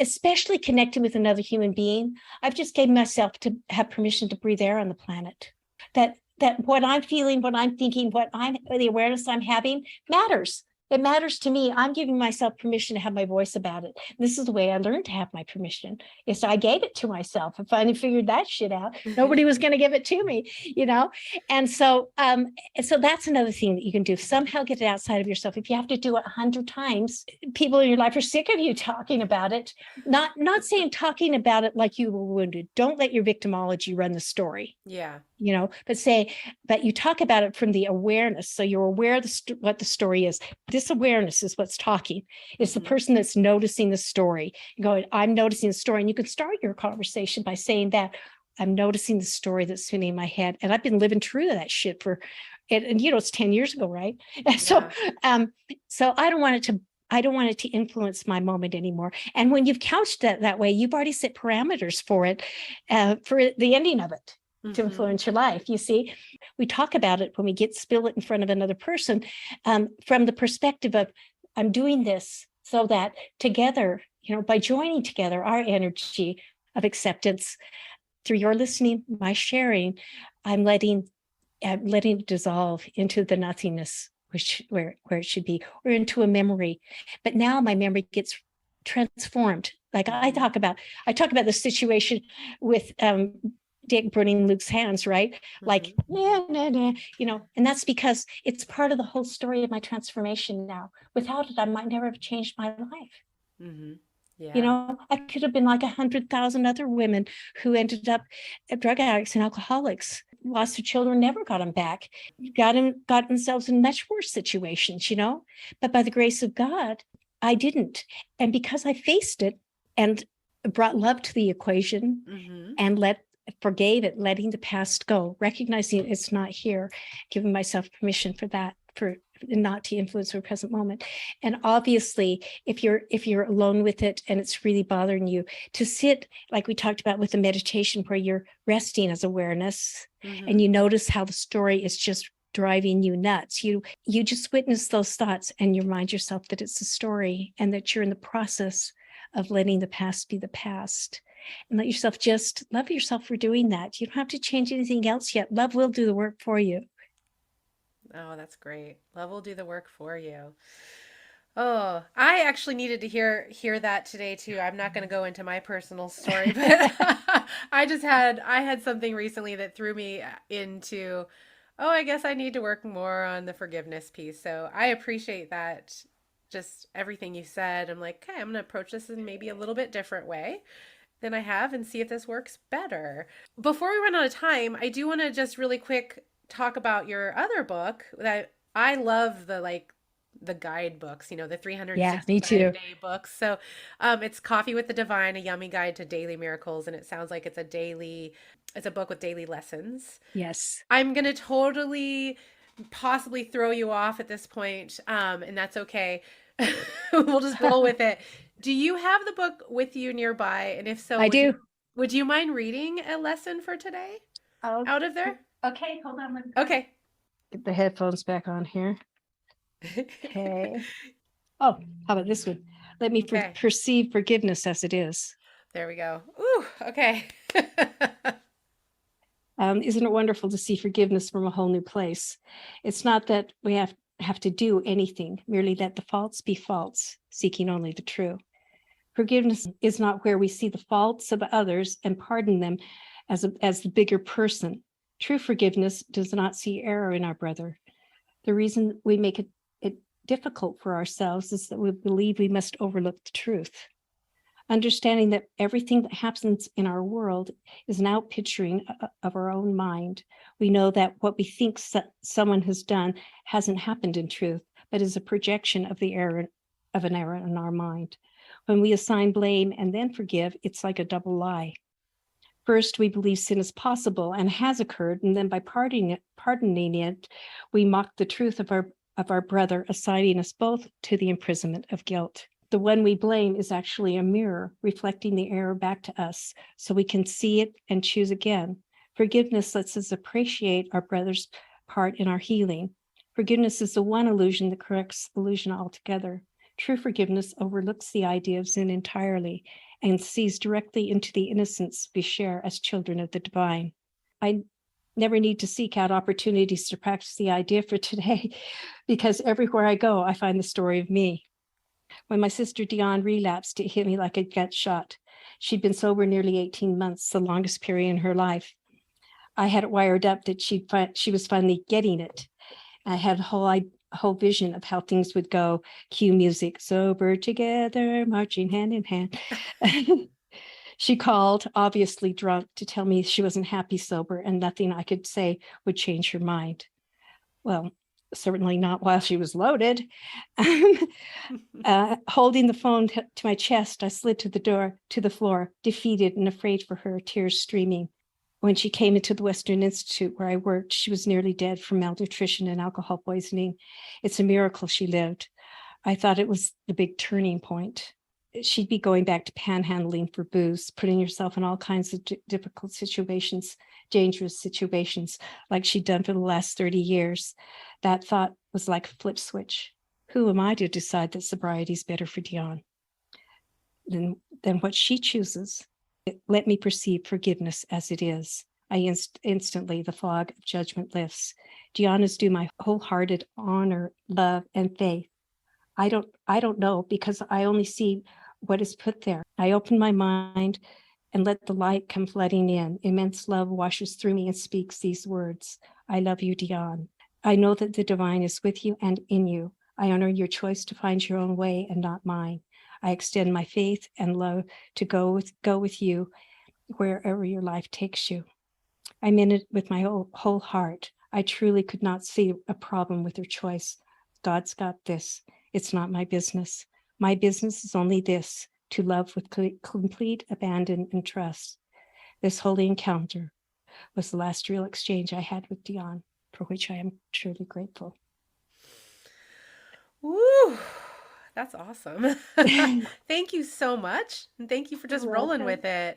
especially connecting with another human being, I've just gave myself to have permission to breathe air on the planet. That what I'm feeling, what I'm thinking, the awareness I'm having matters. It matters to me. I'm giving myself permission to have my voice about it. This is the way I learned to have my permission. Is I gave it to myself. I finally figured that shit out. Nobody was going to give it to me, And so that's another thing that you can do. Somehow get it outside of yourself. If you have to do it 100 times, people in your life are sick of you talking about it. Not saying talking about it like you were wounded. Don't let your victimology run the story. Yeah. But you talk about it from the awareness. So you're aware of what the story is. This awareness is what's talking. It's the person that's noticing the story. Going, I'm noticing the story. And you can start your conversation by saying that I'm noticing the story that's spinning in my head. And I've been living true to that shit and it's 10 years ago, right? And so I don't want it to influence my moment anymore. And when you've couched that way, you've already set parameters for it, for the ending of it. To influence your life. You see, we talk about it when we spill it in front of another person, from the perspective of, I'm doing this so that together, by joining together our energy of acceptance through your listening, my sharing, I'm letting it dissolve into the nothingness, where it should be, or into a memory. But now my memory gets transformed. Like I talk about the situation with Dick burning Luke's hands, right? Like, and that's because it's part of the whole story of my transformation now. Without it, I might never have changed my life. Yeah. I could have been like 100,000 other women who ended up drug addicts and alcoholics, lost their children, never got them back, got themselves in much worse situations, But by the grace of God, I didn't. And because I faced it and brought love to the equation and forgave it, letting the past go, recognizing it's not here, giving myself permission for that, for not to influence the present moment. And obviously, if you're alone with it and it's really bothering you, to sit, like we talked about with the meditation, where you're resting as awareness, and you notice how the story is just driving you nuts. You just witness those thoughts and you remind yourself that it's a story and that you're in the process of letting the past be the past. And let yourself just love yourself for doing that. You don't have to change anything else yet. Love will do the work for you. Oh, that's great. Love will do the work for you. Oh, I actually needed to hear that today too. I'm not going to go into my personal story, but I had something recently that threw me into, oh, I guess I need to work more on the forgiveness piece. So I appreciate that. Just everything you said. I'm like, okay, I'm going to approach this in maybe a little bit different way than I have and see if this works better. Before we run out of time, I do want to just really quick talk about your other book. That I love the guidebooks, the 365 day books. So it's Coffee with the Divine, a yummy guide to daily miracles. And it sounds like it's a book with daily lessons. Yes. I'm going to totally possibly throw you off at this point. And that's okay. We'll just roll with it. Do you have the book with you nearby? And if so, I do. Would you mind reading a lesson for today out of there? Okay, hold on. Okay. Get the headphones back on here. Okay. Oh, how about this one? Let me perceive forgiveness as it is. There we go. Ooh, okay. Isn't it wonderful to see forgiveness from a whole new place? It's not that we have to do anything, merely let the faults be faults, seeking only the true. Forgiveness is not where we see the faults of others and pardon them as the bigger person, True forgiveness does not see error in our brother. The reason we make it difficult for ourselves is that we believe we must overlook the truth. Understanding that everything that happens in our world is an outpicturing of our own mind. We know that what we think someone has done hasn't happened in truth, but is a projection of an error in our mind. When we assign blame and then forgive, it's like a double lie. First, we believe sin is possible and has occurred, and then by pardoning it, we mock the truth of our brother, assigning us both to the imprisonment of guilt. The one we blame is actually a mirror reflecting the error back to us, so we can see it and choose again. Forgiveness lets us appreciate our brother's part in our healing. Forgiveness is the one illusion that corrects illusion altogether. True forgiveness overlooks the idea of sin entirely and sees directly into the innocence we share as children of the divine. I never need to seek out opportunities to practice the idea for today, because everywhere I go, I find the story of me. When my sister Dion relapsed, it hit me like a gut shot. She'd been sober nearly 18 months, the longest period in her life. I had it wired up that she was finally getting it. I had a whole vision of how things would go. Cue music, sober together, marching hand in hand. She called, obviously drunk, to tell me she wasn't happy sober and nothing I could say would change her mind. Well, certainly not while she was loaded. Holding the phone to my chest, I slid to the floor, defeated and afraid for her, tears streaming. When she came into the Western Institute where I worked, she was nearly dead from malnutrition and alcohol poisoning. It's a miracle she lived. I thought it was the big turning point. She'd be going back to panhandling for booze, putting herself in all kinds of difficult situations, dangerous situations, like she'd done for the last 30 years. That thought was like a flip switch. Who am I to decide that sobriety is better for Dion than what she chooses? Let me perceive forgiveness as it is. Instantly, the fog of judgment lifts. Dion is due my wholehearted honor, love, and faith. I don't know, because I only see what is put there. I open my mind and let the light come flooding in. Immense love washes through me and speaks these words. I love you, Dion. I know that the divine is with you and in you. I honor your choice to find your own way and not mine. I extend my faith and love to go with you wherever your life takes you. I mean it with my whole heart. I truly could not see a problem with your choice. God's got this. It's not my business. My business is only this, to love with complete abandon and trust. This holy encounter was the last real exchange I had with Dion, for which I am truly grateful. Woo! That's awesome. Thank you so much. And thank you for just rolling with it.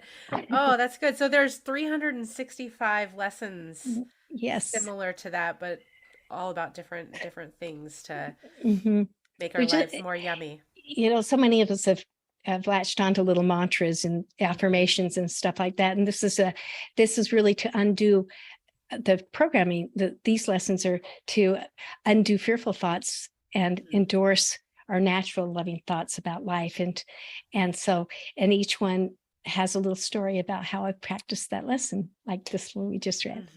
Oh, that's good. So there's 365 lessons similar to that, but all about different things to make our lives more yummy. So many of us have latched onto little mantras and affirmations and stuff like that. And this is really to undo the programming. These lessons are to undo fearful thoughts and endorse our natural loving thoughts about life. And each one has a little story about how I've practiced that lesson, like this one we just read.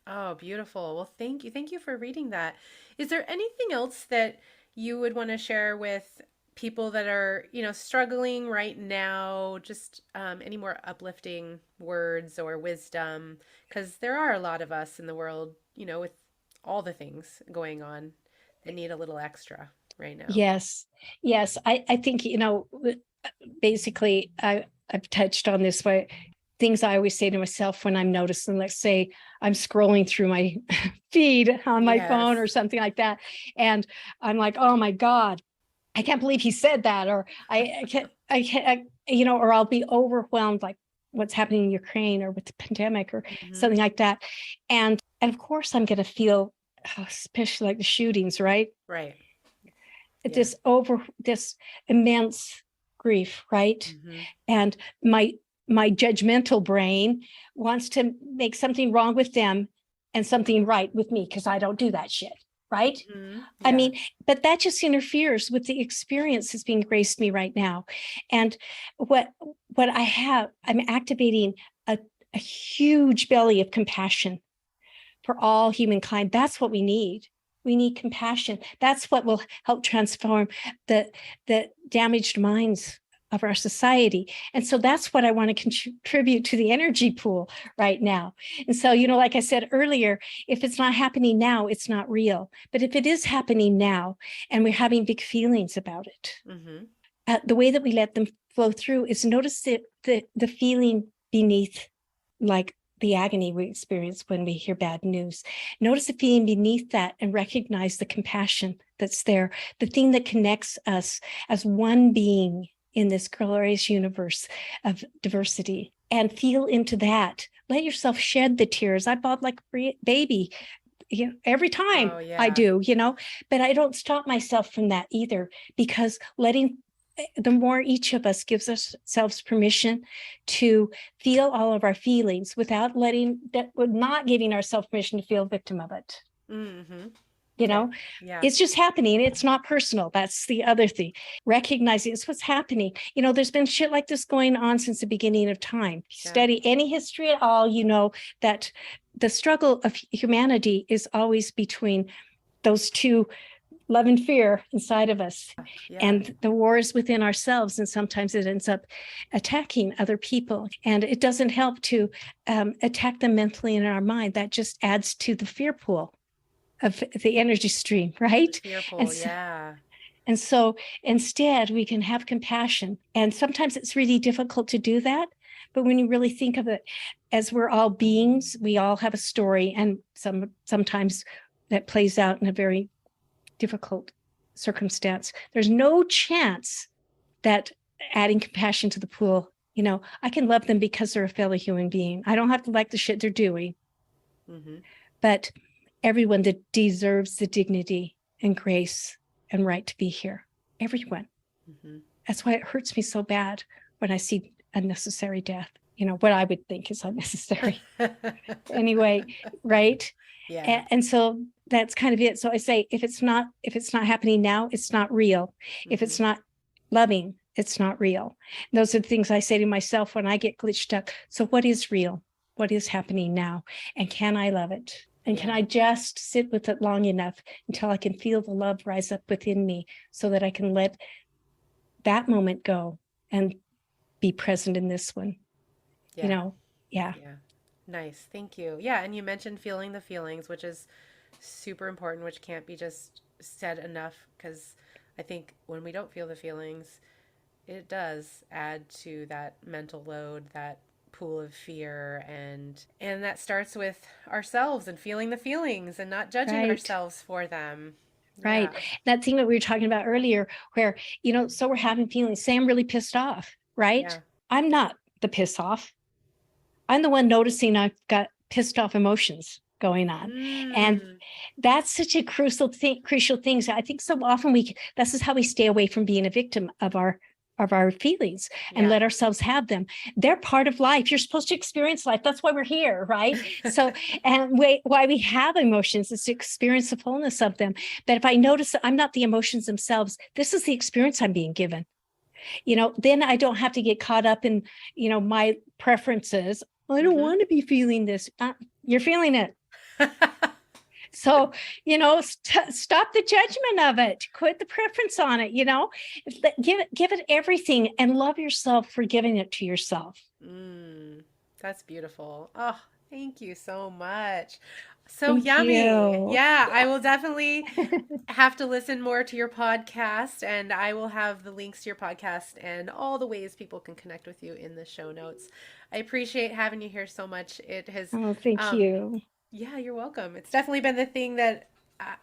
Oh, beautiful. Well, thank you. Thank you for reading that. Is there anything else that you would want to share with people that are, struggling right now? Just any more uplifting words or wisdom? Because there are a lot of us in the world, with all the things going on that need a little extra right now. Yes. I think, basically I've touched on this, but things I always say to myself when I'm noticing, let's say I'm scrolling through my feed on my phone or something like that. And I'm like, oh my God, I can't believe he said that. Or I can't, or I'll be overwhelmed, like what's happening in Ukraine or with the pandemic or something like that. And of course I'm going to feel, especially like the shootings, right? Right. This immense grief, right? And my judgmental brain wants to make something wrong with them and something right with me because I don't do that shit, right? I mean, but that just interferes with the experience that's being graced me right now. And what I have, I'm activating a huge belly of compassion for all humankind. That's what we need. We need compassion. That's what will help transform the damaged minds of our society. And so that's what I want to contribute to the energy pool right now. And so, like I said earlier, if it's not happening now, it's not real. But if it is happening now and we're having big feelings about it, the way that we let them flow through is notice the feeling beneath, like the agony we experience when we hear bad news. Notice the feeling beneath that and recognize the compassion that's there, the thing that connects us as one being in this glorious universe of diversity, and feel into that. Let yourself shed the tears. I bawled like a baby every time I do, but I don't stop myself from that either, because the more each of us gives ourselves permission to feel all of our feelings without not giving ourselves permission to feel a victim of it. It's just happening. It's not personal. That's the other thing. Recognizing it's what's happening. There's been shit like this going on since the beginning of time. Study any history at all, that the struggle of humanity is always between those two, love and fear inside of us. And the war is within ourselves. And sometimes it ends up attacking other people. And it doesn't help to attack them mentally in our mind. That just adds to the fear pool of the energy stream, right? Fear pool, and so instead we can have compassion. And sometimes it's really difficult to do that. But when you really think of it, as we're all beings, we all have a story. And sometimes that plays out in a very difficult circumstance. There's no chance that adding compassion to the pool, I can love them because they're a fellow human being. I don't have to like the shit they're doing. But everyone that deserves the dignity and grace and right to be here, everyone. That's why it hurts me so bad when I see unnecessary death, what I would think is unnecessary. Anyway, right? Yeah. And so that's kind of it. So I say, if it's not happening now, it's not real. If it's not loving, it's not real. And those are the things I say to myself when I get glitched up. So what is real? What is happening now? And can I love it? And can I just sit with it long enough until I can feel the love rise up within me so that I can let that moment go and be present in this one? Yeah. Nice. Thank you. Yeah. And you mentioned feeling the feelings, which is super important, which can't be just said enough, because I think when we don't feel the feelings, it does add to that mental load, that pool of fear, and that starts with ourselves and feeling the feelings and not judging ourselves for them. Right. That thing that we were talking about earlier where, so we're having feelings. Say I'm really pissed off, right? Yeah. I'm not the piss off. I'm the one noticing I've got pissed off emotions going on. And that's such a crucial thing. So I think so often this is how we stay away from being a victim of our feelings and let ourselves have them. They're part of life. You're supposed to experience life. That's why we're here, right? So, and why we have emotions is to experience the fullness of them. But if I notice that I'm not the emotions themselves, this is the experience I'm being given. Then I don't have to get caught up in, my preferences. I don't want to be feeling this. You're feeling it. So, stop the judgment of it, quit the preference on it, give it everything and love yourself for giving it to yourself. That's beautiful. Oh, thank you so much. So Thank yummy. You. Yeah, I will definitely have to listen more to your podcast, and I will have the links to your podcast and all the ways people can connect with you in the show notes. I appreciate having you here so much. It has. Oh, thank you. Yeah, you're welcome. It's definitely been the thing that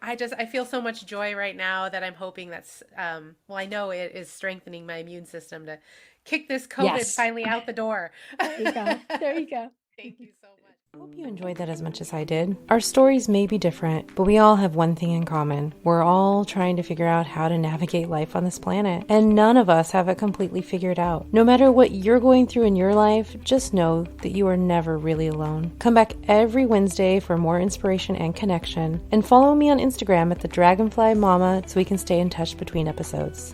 I feel so much joy right now that I'm hoping that's, I know it is strengthening my immune system to kick this COVID finally out the door. There you go. There you go. Thank you so much. I hope you enjoyed that as much as I did. Our stories may be different, but we all have one thing in common. We're all trying to figure out how to navigate life on this planet, and none of us have it completely figured out. No matter what you're going through in your life, just know that you are never really alone. Come back every Wednesday for more inspiration and connection, and follow me on Instagram at the Dragonfly Mama so we can stay in touch between episodes.